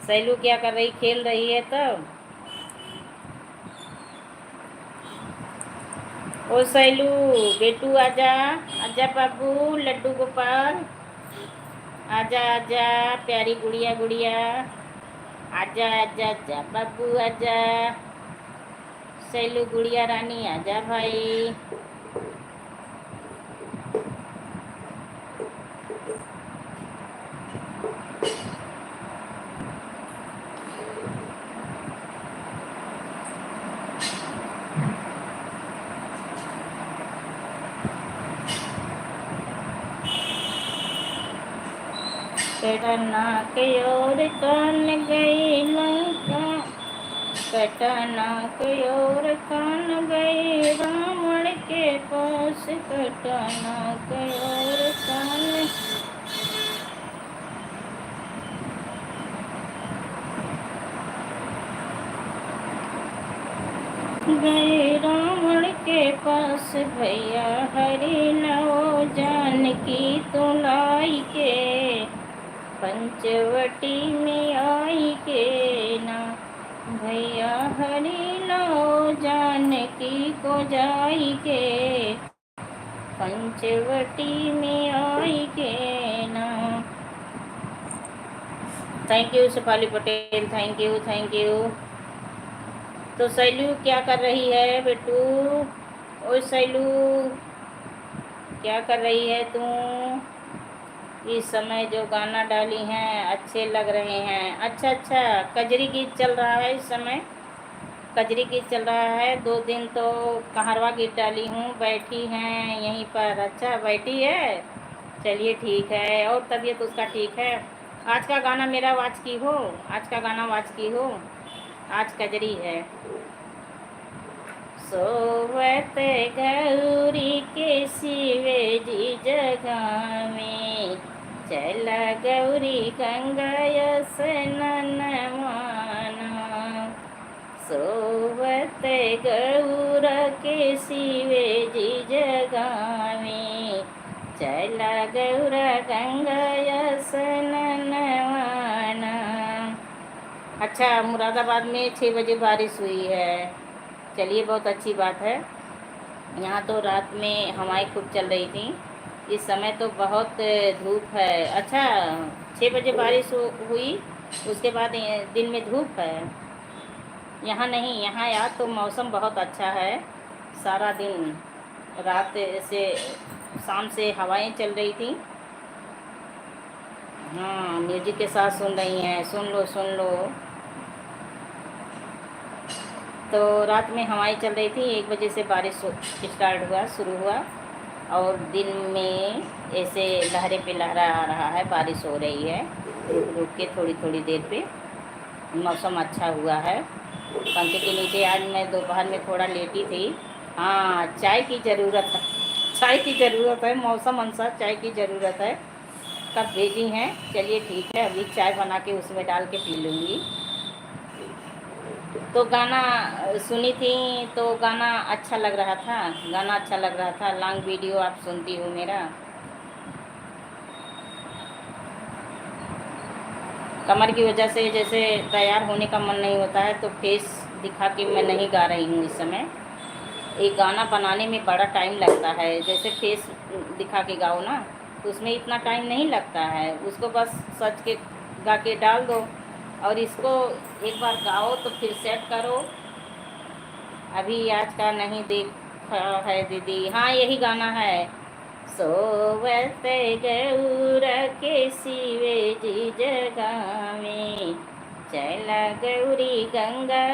[SPEAKER 1] सैलू क्या कर रही, खेल रही है तब। ओ सैलू बेटू, आजा आजा बाबू, लड्डू गोपाल, आजा आजा प्यारी गुड़िया गुड़िया, आजा आजा आजा बाबू आजा। सैलू गुड़िया रानी आजा भाई। पटना के ओर कान गई लंका, पटना के ओर कान गई रावण के पास। पटना के ओर कान गए रावण के पास। भैया हरि नौ जानकी तो लाई के, पंचवटी में आई के ना। भैया हरि नौ जानकी की को जाई के पंचवटी में आई के ना। Thank you Shefali Patel, thank you thank you. तो सैलू क्या कर रही है बेटू? ओ सैलू क्या कर रही है तू? इस समय जो गाना डाली हैं अच्छे लग रहे हैं। अच्छा अच्छा, कजरी गीत चल रहा है इस समय, कजरी गीत चल रहा है। 2 दिन तो कहारवा गीत डाली हूँ, बैठी हैं यहीं पर। अच्छा बैठी है, चलिए ठीक है। और तबीयत उसका ठीक है? आज का गाना मेरा वाच की हो, आज का गाना वाच की हो। आज कजरी है। सोवत गौरी के शिवे जी जगावे, चला गौरी गंगा स्नान माना। सोवत गौर के शिवे जी जगावे, चला गौर गंगा स्नान माना। अच्छा, मुरादाबाद में 6 बजे बारिश हुई है, चलिए बहुत अच्छी बात है। यहाँ तो रात में हवाएं खूब चल रही थी, इस समय तो बहुत धूप है। अच्छा, 6 बजे बारिश हुई, उसके बाद दिन में धूप है। यहाँ नहीं, यहाँ यार तो मौसम बहुत अच्छा है। सारा दिन रात से शाम से हवाएं चल रही थी। हाँ, म्यूजिक के साथ सुन रही हैं, सुन लो सुन लो। तो रात में हवाएं चल रही थी, 1 बजे से बारिश स्टार्ट हुआ, शुरू हुआ। और दिन में ऐसे लहरे पे लहरा आ रहा है, बारिश हो रही है रुक रुक के, थोड़ी थोड़ी देर पे। मौसम अच्छा हुआ है। पंखे के नीचे आज मैं दोपहर में थोड़ा लेटी थी। हाँ, चाय की ज़रूरत है, चाय की ज़रूरत है, मौसम अनुसार चाय की ज़रूरत है। कब भेजी हैं? चलिए ठीक है, अभी चाय बना के उसमें डाल के पी लूँगी। तो गाना सुनी थी, तो गाना अच्छा लग रहा था, गाना अच्छा लग रहा था। लॉन्ग वीडियो आप सुनती हो मेरा। कमर की वजह से जैसे तैयार होने का मन नहीं होता है, तो फेस दिखा के मैं नहीं गा रही हूँ इस समय। एक गाना बनाने में बड़ा टाइम लगता है, जैसे फेस दिखा के गाओ ना, तो उसमें इतना टाइम नहीं लगता है। उसको बस सच के गा के डाल दो, और इसको एक बार गाओ तो फिर सेट करो। अभी आज का नहीं देखा है दीदी। हाँ, यही गाना है। सोवत गौर के शिवे जी जगावे, चला गौरी गंगा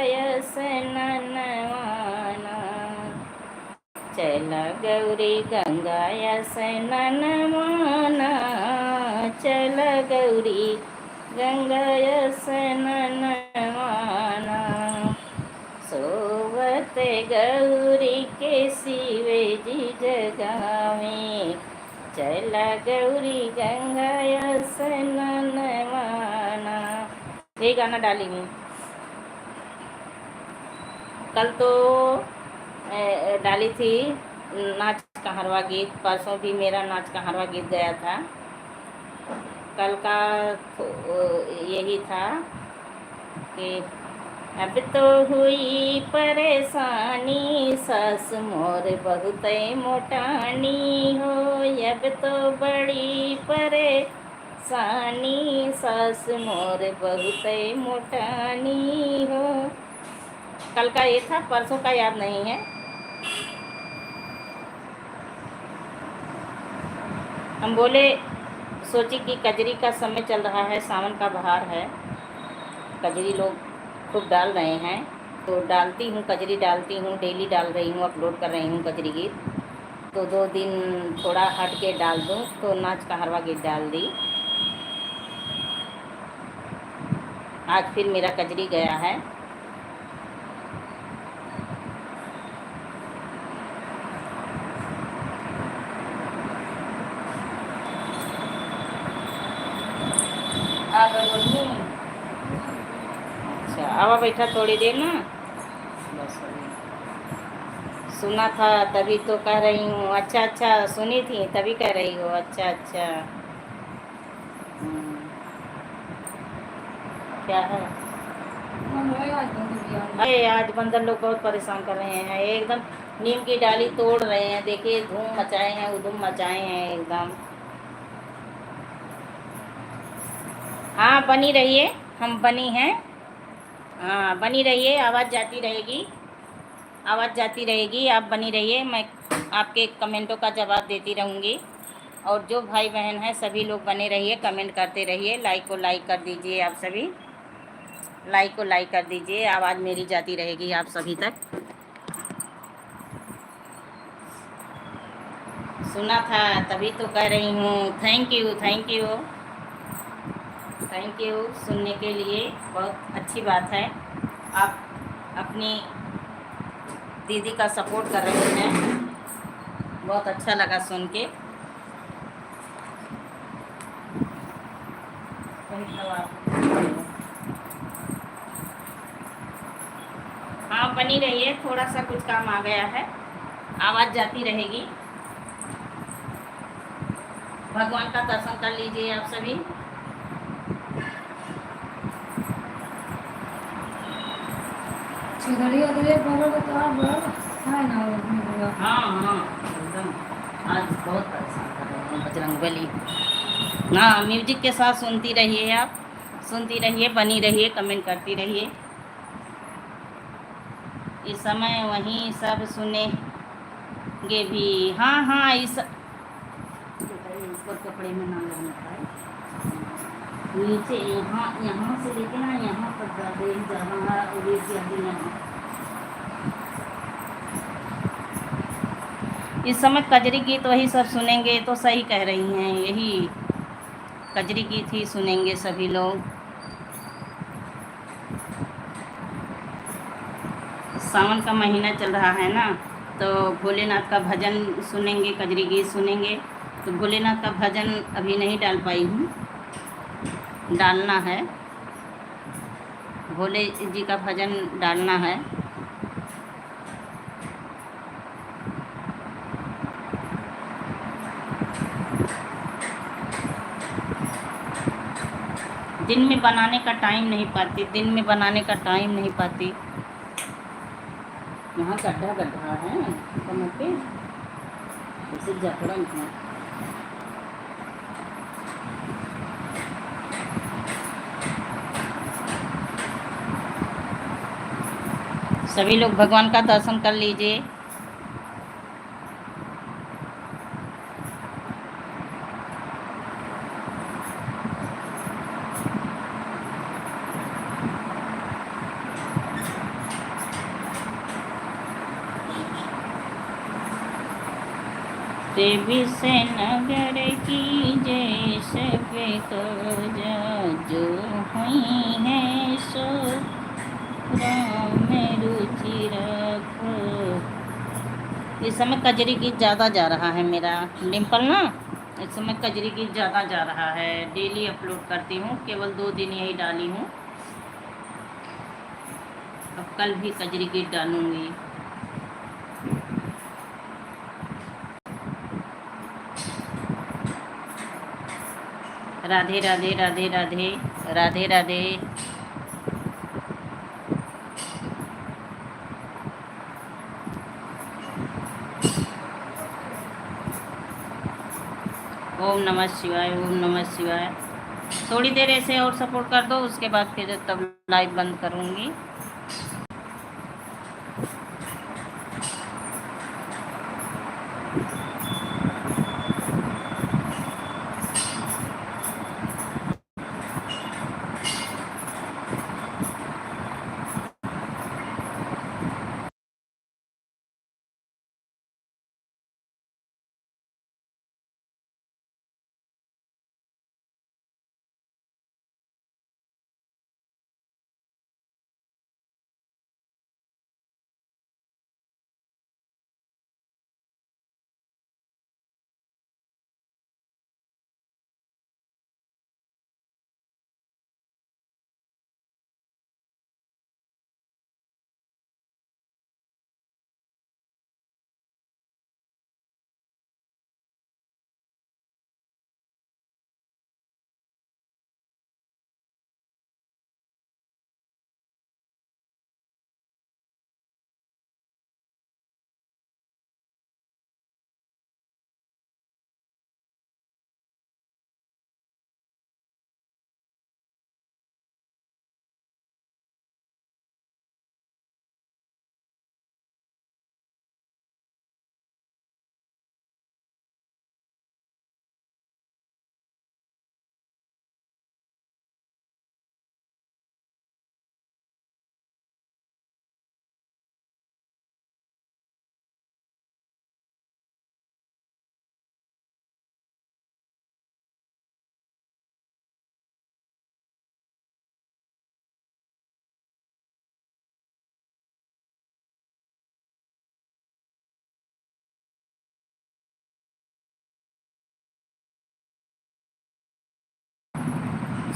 [SPEAKER 1] स्नान माना। चला गौरी गंगा स्नान माना, चला गौरी गंगा स्नान माना। सोवत गौरी के शिवे जी जगावे, चला गौरी गंगा स्नान माना। ये गाना डाली हूँ। कल तो डाली थी नाच कहारवा गीत, परसों भी मेरा नाच कहारवा गीत गया था। कल का यही था कि अब तो हुई परेशानी, सास मोर बहुत मोटानी हो। अब तो बड़ी परेशानी, सास मोर बहुत मोटानी हो। कल का ये था, परसों का याद नहीं है। हम बोले, सोची कि कजरी का समय चल रहा है, सावन का बहार है, कजरी लोग खूब डाल रहे हैं, तो डालती हूँ, कजरी डालती हूँ, डेली डाल रही हूँ, अपलोड कर रही हूँ कजरी गीत। तो 2 दिन थोड़ा हट के डाल दूँ, तो नाच कहारवा गीत डाल दी। आज फिर मेरा कजरी गया है। अच्छा, आवा बैठा थोड़ी देर ना, बस सुना था तभी तो कह रही हूँ। अच्छा अच्छा, सुनी थी तभी कह रही हो। अच्छा अच्छा। क्या है? अरे आज बंदर लोग बहुत परेशान कर रहे हैं एकदम। नीम की डाली तोड़ रहे हैं, देखिए धूम मचाए हैं, उधूम मचाए हैं एकदम। हाँ बनी रहिए, हम बनी हैं। हाँ बनी रहिए, आवाज़ जाती रहेगी, आवाज़ जाती रहेगी, आप बनी रहिए। मैं आपके कमेंटों का जवाब देती रहूँगी। और जो भाई बहन हैं सभी लोग बने रहिए, कमेंट करते रहिए, लाइक को लाइक कर दीजिए। आप सभी लाइक को लाइक कर दीजिए, आवाज़ मेरी जाती रहेगी आप सभी तक। सुना था तभी तो कह रही हूँ। Thank you, thank you, thank you सुनने के लिए, बहुत अच्छी बात है। आप अपनी दीदी का सपोर्ट कर रहे हैं, बहुत अच्छा लगा सुन के। हाँ बनी रहिए, थोड़ा सा कुछ काम आ गया है, आवाज़ जाती रहेगी। भगवान का दर्शन कर लीजिए आप सभी। हाँ हाँ एकदम, आज बहुत परेशान कर रहे हैं बजरंग बली। हाँ म्यूजिक के साथ सुनती रहिए, आप सुनती रहिए, बनी रहिए, कमेंट करती रहिए। इस समय वहीं सब सुनेंगे भी। हाँ हाँ इस ऊपर कपड़े में ना लगना पाए, नीचे यहाँ यहाँ से लेके ना यहाँ तक ज़्यादा जहाँ यहाँ। इस समय कजरी गीत वही सब सुनेंगे, तो सही कह रही हैं, यही कजरी गीत ही सुनेंगे सभी लोग। सावन का महीना चल रहा है ना, तो भोलेनाथ का भजन सुनेंगे, कजरी गीत सुनेंगे। तो भोलेनाथ का भजन अभी नहीं डाल पाई हूँ, डालना है, भोले जी का भजन डालना है। दिन में बनाने का टाइम नहीं पाती, दिन में बनाने का टाइम नहीं पाती। यहाँ गड्ढा गड्ढा है कमर पे, जैसे जकड़न है। सभी लोग भगवान का दर्शन कर लीजिए। देवी से नगर की जैसे बेतजा जो हुई है सो राम में रुचि रखो। इस समय कजरी गीत ज़्यादा जा रहा है मेरा डिम्पल ना, इस समय कजरी गीत ज़्यादा जा रहा है। डेली अपलोड करती हूँ, केवल 2 दिन यही डाली हूँ, अब कल भी कजरी गीत डालूँगी। राधे राधे राधे राधे राधे राधे। ओम नमः शिवाय, ओम नमः शिवाय। थोड़ी देर ऐसे और सपोर्ट कर दो, उसके बाद फिर तब लाइव बंद करूँगी।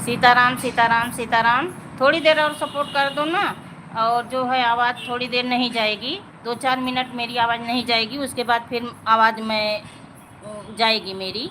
[SPEAKER 1] सीताराम सीताराम सीताराम। थोड़ी देर और सपोर्ट कर दो ना। और जो है आवाज़ थोड़ी देर नहीं जाएगी, 2-4 मिनट मेरी आवाज़ नहीं जाएगी, उसके बाद फिर आवाज़ में जाएगी मेरी।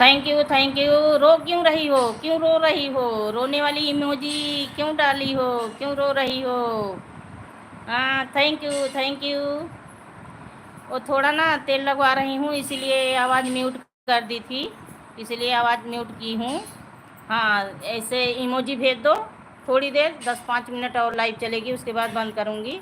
[SPEAKER 1] Thank you. रो क्यों रही हो, क्यों रो रही हो? रोने वाली इमोजी क्यों डाली हो, क्यों रो रही हो? हाँ, थैंक यू थैंक यू। वो थोड़ा ना तेल लगवा रही हूँ, इसीलिए आवाज़ म्यूट कर दी थी, इसलिए आवाज़ म्यूट की हूँ। हाँ, ऐसे इमोजी भेज दो। थोड़ी देर 10-5 मिनट और लाइव चलेगी, उसके बाद बंद करूँगी।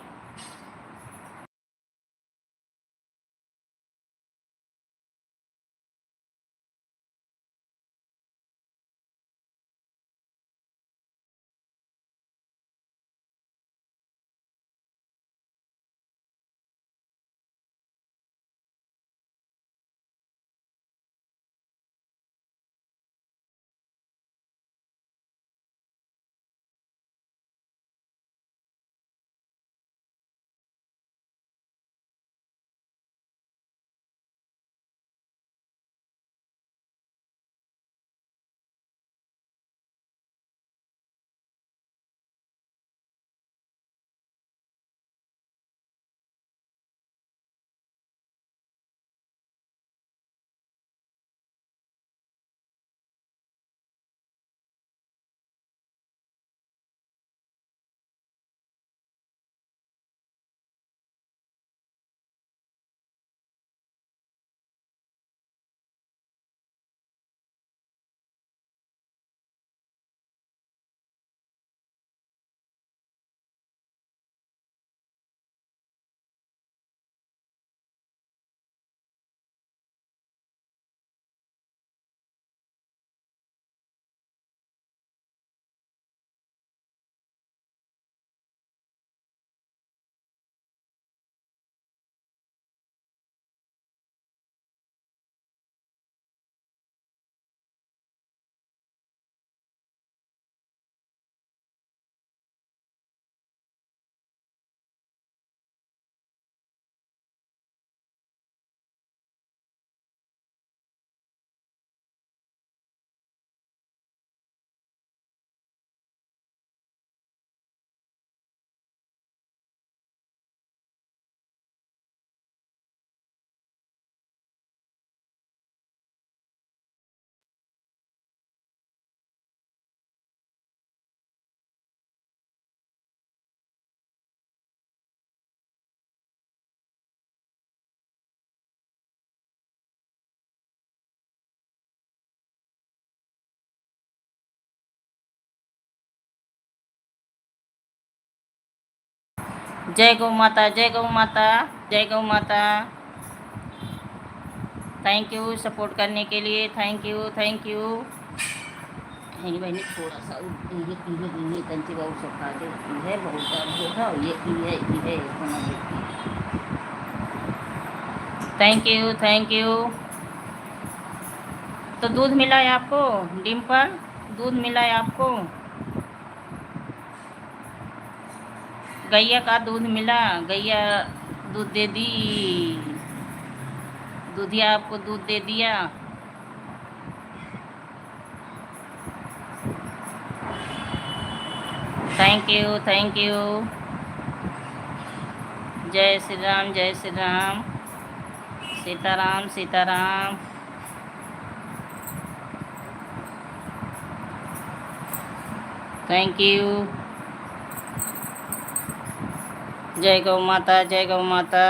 [SPEAKER 1] जय गौ माता, जय गौ माता, जय गौ माता। थैंक यू सपोर्ट करने के लिए, थैंक यू, थैंक यू। नहीं बहनी थोड़ा सा ये कंची बहुत सुखा दे है, बहुत दर्द होगा ये होना देखती। Thank you, thank you. तो दूध मिला है आपको डिम्पल? दूध मिला है आपको? गैया का दूध मिला? गैया दूध दे दी? दूधिया आपको दूध दे दिया? Thank you, thank you. जय श्री राम, जय श्री राम। सीताराम, सीताराम। Thank you. जय गौ माता, जय गौ माता।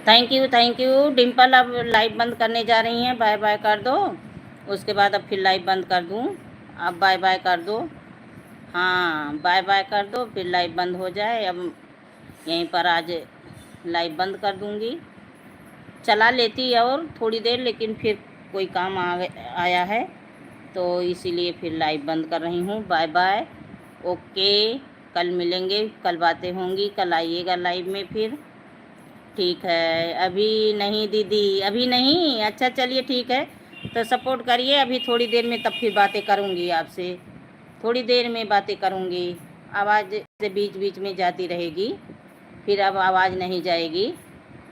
[SPEAKER 1] Thank you, thank you Dimple. अब लाइव बंद करने जा रही हैं, बाय बाय कर दो। उसके बाद अब फिर लाइव बंद कर दूँ। अब बाय बाय कर दो। हाँ बाय बाय कर दो, फिर लाइव बंद हो जाए। अब यहीं पर आज लाइव बंद कर दूँगी। चला लेती और थोड़ी देर, लेकिन फिर कोई काम आया है तो इसीलिए फिर लाइव बंद कर रही हूँ। Bye bye, okay. कल मिलेंगे, कल बातें होंगी, कल आइएगा लाइव में फिर। ठीक है, अभी नहीं दीदी, अभी नहीं। अच्छा चलिए ठीक है, तो सपोर्ट करिए। अभी थोड़ी देर में तब फिर बातें करूँगी आपसे, थोड़ी देर में बातें करूँगी। आवाज़ से बीच बीच में जाती रहेगी, फिर अब आवाज़ नहीं जाएगी।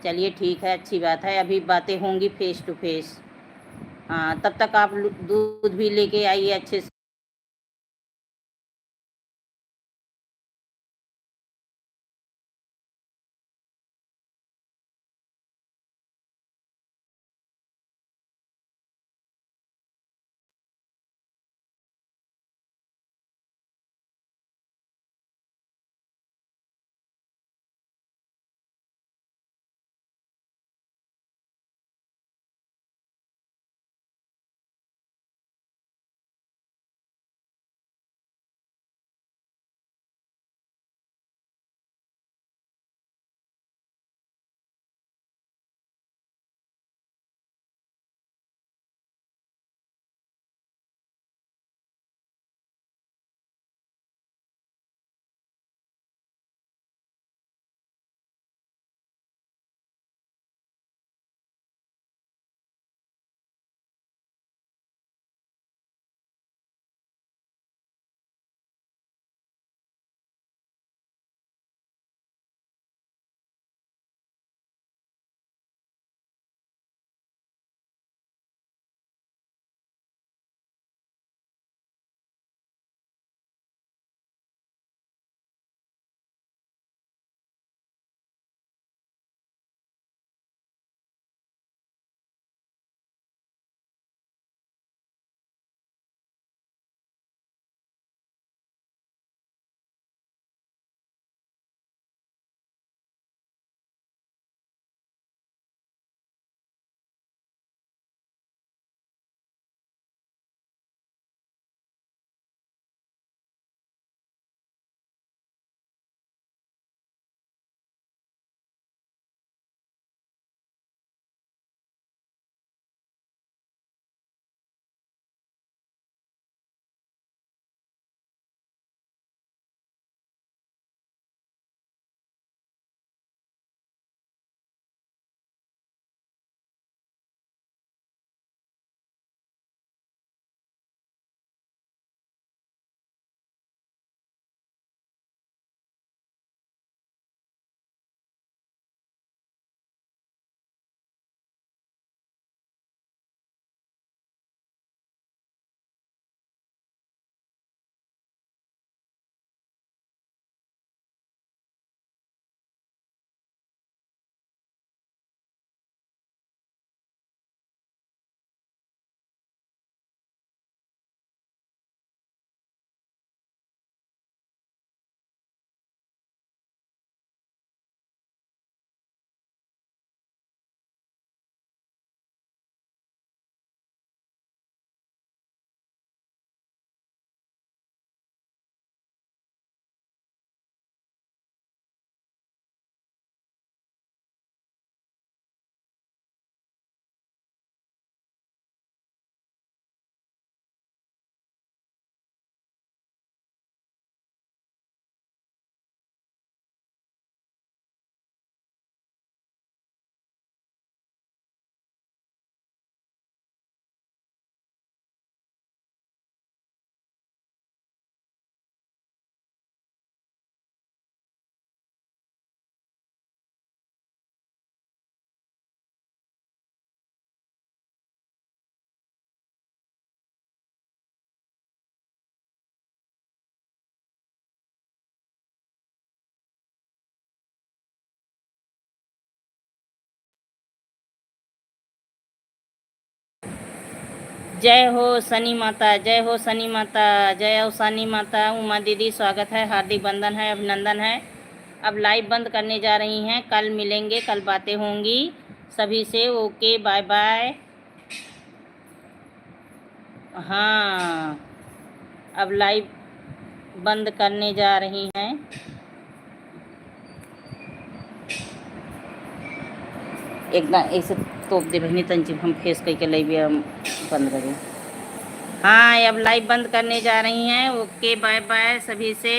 [SPEAKER 1] चलिए ठीक है, अच्छी बात है। अभी बातें होंगी फेस टू फेस। हाँ, तब तक आप दूध भी लेके आइए अच्छे से। जय हो शनि माता, जय हो शनि माता, जय हो शनि माता। उमा दीदी स्वागत है, हार्दिक वंदन है, अभिनंदन है। अब लाइव बंद करने जा रही हैं, कल मिलेंगे, कल बातें होंगी सभी से। Okay bye bye. हाँ, अब लाइव बंद करने जा रही हैं। एकदा ऐसे तोप दे बहनी तंची हम फेस कई के लाइव हम बंद करें। हाँ, अब लाइव बंद करने जा रही हैं। ओके बाय बाय सभी से।